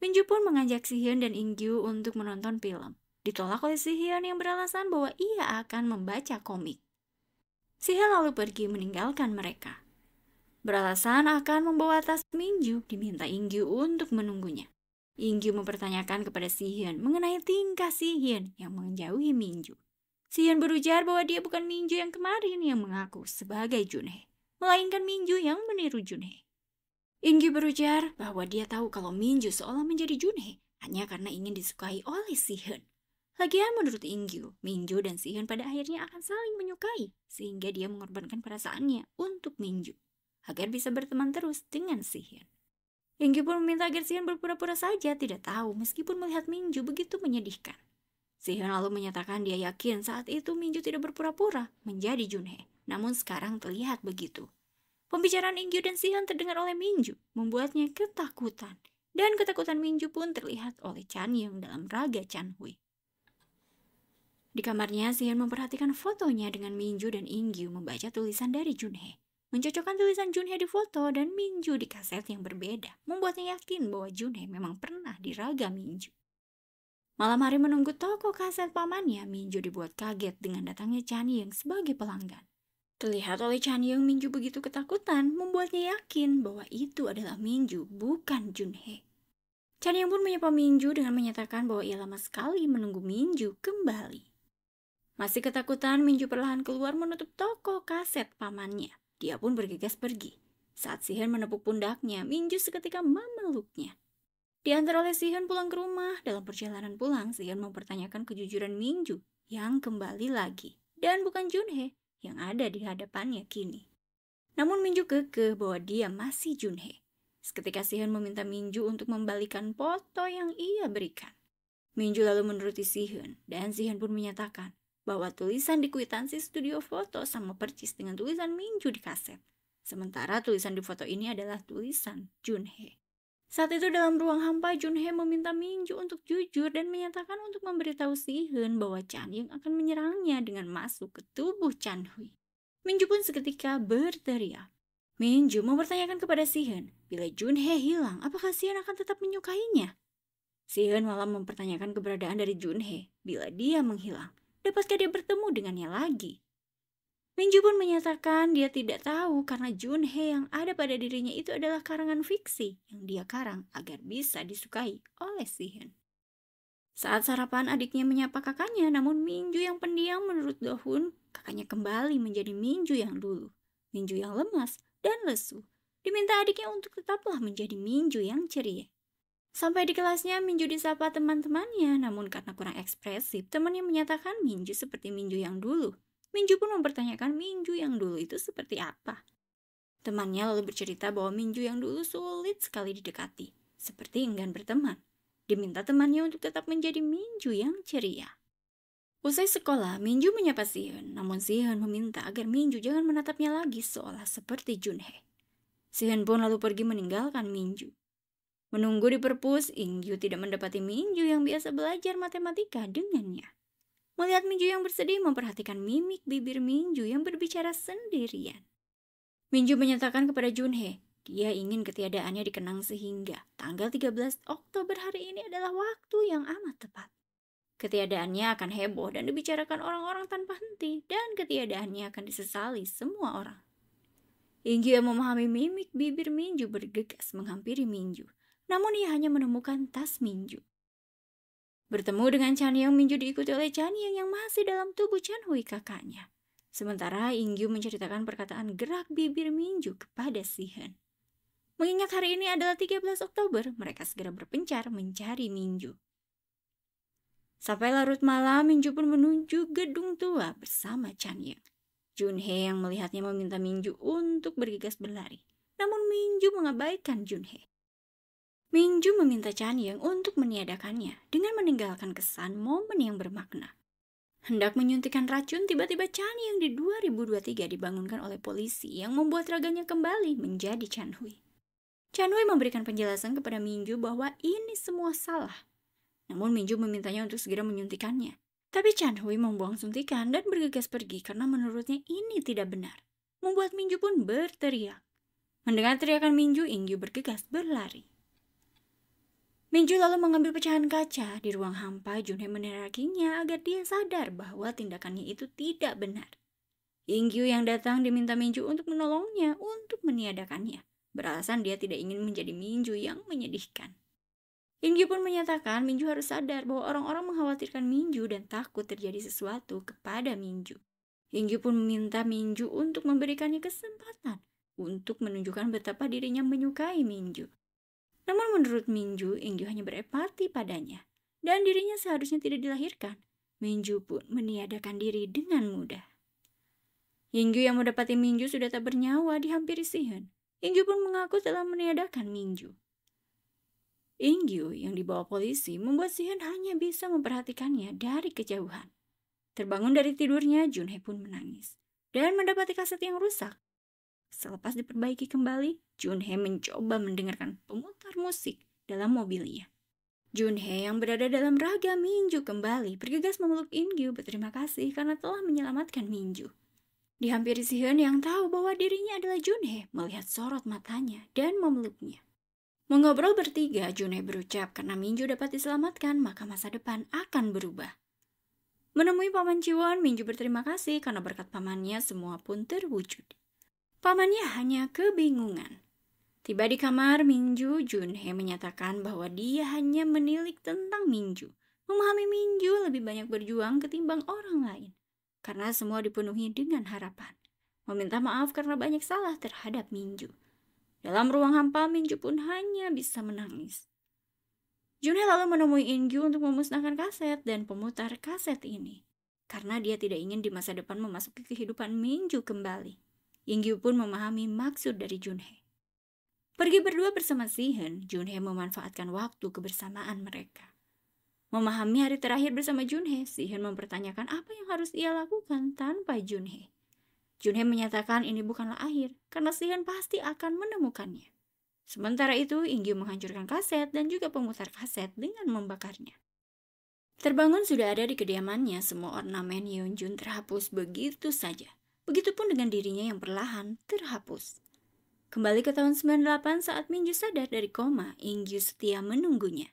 Min-ju pun mengajak Si-hyun dan In-gyu untuk menonton film. Ditolak oleh Si-hyun yang beralasan bahwa ia akan membaca komik. Si-hyun lalu pergi meninggalkan mereka. Beralasan akan membawa tas Min-ju, diminta In-gyu untuk menunggunya. In-gyu mempertanyakan kepada Si-hyun mengenai tingkah Si-hyun yang menjauhi Min-ju. Si-hyun berujar bahwa dia bukan Min-ju yang kemarin yang mengaku sebagai Junhee, melainkan Min-ju yang meniru Junhee. In-gyu berujar bahwa dia tahu kalau Min-ju seolah menjadi Junhee hanya karena ingin disukai oleh Si-hyun. Lagian menurut In-gyu, Min-ju dan Si-hyun pada akhirnya akan saling menyukai sehingga dia mengorbankan perasaannya untuk Min-ju agar bisa berteman terus dengan Si-hyun. In-gyu pun meminta agar Si-hyun berpura-pura saja tidak tahu meskipun melihat Min-ju begitu menyedihkan. Si-hyun lalu menyatakan dia yakin saat itu Min-ju tidak berpura-pura menjadi Junhee, namun sekarang terlihat begitu. Pembicaraan In-gyu dan Si-hyun terdengar oleh Min-ju, membuatnya ketakutan. Dan ketakutan Min-ju pun terlihat oleh Chan-young dalam raga Chan-hui. Di kamarnya, Si-hyun memperhatikan fotonya dengan Min-ju dan In-gyu membaca tulisan dari Junhee. Mencocokkan tulisan Junhee di foto dan Min-ju di kaset yang berbeda, membuatnya yakin bahwa Junhee memang pernah di raga Min-ju. Malam hari menunggu toko kaset pamannya, Min-ju dibuat kaget dengan datangnya Chan-young sebagai pelanggan. Terlihat oleh Chan-young, Min-ju begitu ketakutan, membuatnya yakin bahwa itu adalah Min-ju, bukan Junhee. Chan-young pun menyapa Min-ju dengan menyatakan bahwa ia lama sekali menunggu Min-ju kembali. Masih ketakutan, Min-ju perlahan keluar menutup toko kaset pamannya. Dia pun bergegas pergi. Saat Si-hyun menepuk pundaknya, Min-ju seketika memeluknya. Diantar oleh Si-hyun pulang ke rumah. Dalam perjalanan pulang, Si-hyun mempertanyakan kejujuran Min-ju yang kembali lagi. Dan bukan Junhee yang ada di hadapannya kini. Namun Min-ju kekeh bahwa dia masih Junhee. Seketika Si-hyun meminta Min-ju untuk membalikan foto yang ia berikan. Min-ju lalu menuruti Si-hyun dan Si-hyun pun menyatakan bahwa tulisan di kwitansi studio foto sama persis dengan tulisan Min-ju di kaset. Sementara tulisan di foto ini adalah tulisan Junhee. Saat itu dalam ruang hampa, Junhee meminta Min-ju untuk jujur dan menyatakan untuk memberitahu Si-hyun bahwa Chan-young akan menyerangnya dengan masuk ke tubuh Chan-hui. Min-ju pun seketika berteriak. Min-ju mempertanyakan kepada Si-hyun, bila Junhee hilang, apakah Si-hyun akan tetap menyukainya? Si-hyun malah mempertanyakan keberadaan dari Junhee. Bila dia menghilang, dapatkah dia bertemu dengannya lagi? Min-ju pun menyatakan dia tidak tahu karena Junhee yang ada pada dirinya itu adalah karangan fiksi yang dia karang agar bisa disukai oleh Si-hyun. Saat sarapan, adiknya menyapa kakaknya, namun Min-ju yang pendiam menurut Do-hun, kakaknya kembali menjadi Min-ju yang dulu. Min-ju yang lemas dan lesu. Diminta adiknya untuk tetaplah menjadi Minju yang ceria. Sampai di kelasnya, Minju disapa teman-temannya, namun karena kurang ekspresif, temannya menyatakan Minju seperti Minju yang dulu. Minju pun mempertanyakan Minju yang dulu itu seperti apa. Temannya lalu bercerita bahwa Minju yang dulu sulit sekali didekati, seperti enggan berteman. Diminta temannya untuk tetap menjadi Minju yang ceria. Usai sekolah, Minju menyapa Siheon, namun Siheon meminta agar Minju jangan menatapnya lagi seolah seperti Junhee. Siheon pun lalu pergi meninggalkan Minju. Menunggu di perpus, Ingyu tidak mendapati Minju yang biasa belajar matematika dengannya. Melihat Minju yang bersedih, memperhatikan mimik bibir Minju yang berbicara sendirian. Minju menyatakan kepada Junhee, dia ingin ketiadaannya dikenang sehingga tanggal 13 Oktober hari ini adalah waktu yang amat tepat. Ketiadaannya akan heboh dan dibicarakan orang-orang tanpa henti, dan ketiadaannya akan disesali semua orang. Ingyu yang memahami mimik bibir Minju bergegas menghampiri Minju. Namun ia hanya menemukan tas Minju. Bertemu dengan Chanyeong, Minju diikuti oleh Chanyeong yang masih dalam tubuh Chanhui kakaknya. Sementara Ingyu menceritakan perkataan gerak bibir Minju kepada Siheon. Mengingat hari ini adalah 13 Oktober, mereka segera berpencar mencari Minju. Sampai larut malam, Minju pun menuju gedung tua bersama Chanyeong. Junhee yang melihatnya meminta Minju untuk bergegas berlari. Namun Minju mengabaikan Junhee. Minju meminta Chanyeong untuk meniadakannya dengan meninggalkan kesan momen yang bermakna. Hendak menyuntikkan racun, tiba-tiba Chanyeong di 2023 dibangunkan oleh polisi yang membuat raganya kembali menjadi Chanhui. Chanhui memberikan penjelasan kepada Minju bahwa ini semua salah. Namun Minju memintanya untuk segera menyuntikannya. Tapi Chanhui membuang suntikan dan bergegas pergi karena menurutnya ini tidak benar. Membuat Minju pun berteriak. Mendengar teriakan Minju, Ingyu bergegas berlari. Minju lalu mengambil pecahan kaca di ruang hampa. Junhee menerakinya agar dia sadar bahwa tindakannya itu tidak benar. Ingyu yang datang diminta Minju untuk menolongnya untuk meniadakannya, beralasan dia tidak ingin menjadi Minju yang menyedihkan. Ingyu pun menyatakan Minju harus sadar bahwa orang-orang mengkhawatirkan Minju dan takut terjadi sesuatu kepada Minju. Ingyu pun meminta Minju untuk memberikannya kesempatan untuk menunjukkan betapa dirinya menyukai Minju. Namun menurut Minju, Ingyu hanya berempati padanya, dan dirinya seharusnya tidak dilahirkan. Minju pun meniadakan diri dengan mudah. Ingyu yang mendapati Minju sudah tak bernyawa dihampiri Siheon. Ingyu pun mengaku telah meniadakan Minju. Ingyu yang dibawa polisi membuat Siheon hanya bisa memperhatikannya dari kejauhan. Terbangun dari tidurnya, Junhee pun menangis dan mendapati kaset yang rusak. Selepas diperbaiki kembali, Junhee mencoba mendengarkan pemutar musik dalam mobilnya. Junhee yang berada dalam raga Minju kembali bergegas memeluk Ingyu berterima kasih karena telah menyelamatkan Minju. Dihampiri Siheon yang tahu bahwa dirinya adalah Junhee, melihat sorot matanya dan memeluknya. Mengobrol bertiga, Junhee berucap karena Minju dapat diselamatkan, maka masa depan akan berubah. Menemui Paman Jiwon, Minju berterima kasih karena berkat pamannya semua pun terwujud. Pamannya hanya kebingungan. Tiba di kamar Minju, Junhee menyatakan bahwa dia hanya menilik tentang Minju. Memahami Minju lebih banyak berjuang ketimbang orang lain. Karena semua dipenuhi dengan harapan. Meminta maaf karena banyak salah terhadap Minju. Dalam ruang hampa, Minju pun hanya bisa menangis. Junhee lalu menemui Ingyu untuk memusnahkan kaset dan pemutar kaset ini. Karena dia tidak ingin di masa depan memasuki kehidupan Minju kembali. Ingyu pun memahami maksud dari Junhee. Pergi berdua bersama Siheon, Junhee memanfaatkan waktu kebersamaan mereka. Memahami hari terakhir bersama Junhee, Siheon mempertanyakan apa yang harus ia lakukan tanpa Junhee. Junhee menyatakan ini bukanlah akhir, karena Siheon pasti akan menemukannya. Sementara itu, Ingyu menghancurkan kaset dan juga pemutar kaset dengan membakarnya. Terbangun sudah ada di kediamannya, semua ornamen Yeonjun terhapus begitu saja. Begitupun dengan dirinya yang perlahan terhapus. Kembali ke tahun 98 saat Minju sadar dari koma, Ingyu setia menunggunya.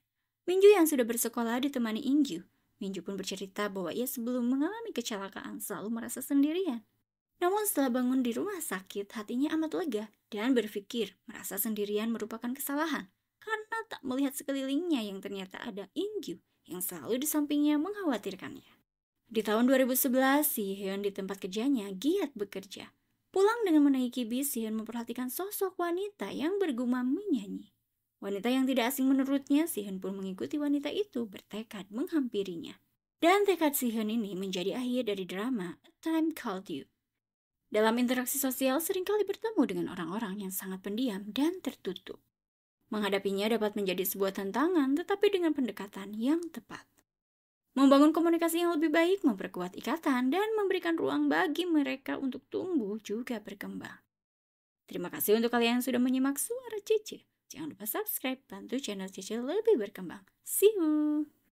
Minju yang sudah bersekolah ditemani Ingyu. Minju pun bercerita bahwa ia sebelum mengalami kecelakaan selalu merasa sendirian. Namun setelah bangun di rumah sakit, hatinya amat lega dan berpikir merasa sendirian merupakan kesalahan karena tak melihat sekelilingnya yang ternyata ada Ingyu yang selalu di sampingnya mengkhawatirkannya. Di tahun 2011, Siheon di tempat kerjanya giat bekerja. Pulang dengan menaiki bis, Sihun memperhatikan sosok wanita yang bergumam menyanyi. Wanita yang tidak asing menurutnya, Sihun pun mengikuti wanita itu bertekad menghampirinya. Dan tekad Sihun ini menjadi akhir dari drama A Time Called You. Dalam interaksi sosial, seringkali bertemu dengan orang-orang yang sangat pendiam dan tertutup. Menghadapinya dapat menjadi sebuah tantangan, tetapi dengan pendekatan yang tepat. Membangun komunikasi yang lebih baik, memperkuat ikatan, dan memberikan ruang bagi mereka untuk tumbuh juga berkembang. Terima kasih untuk kalian yang sudah menyimak Suara Cece. Jangan lupa subscribe, bantu channel Cece lebih berkembang. See you!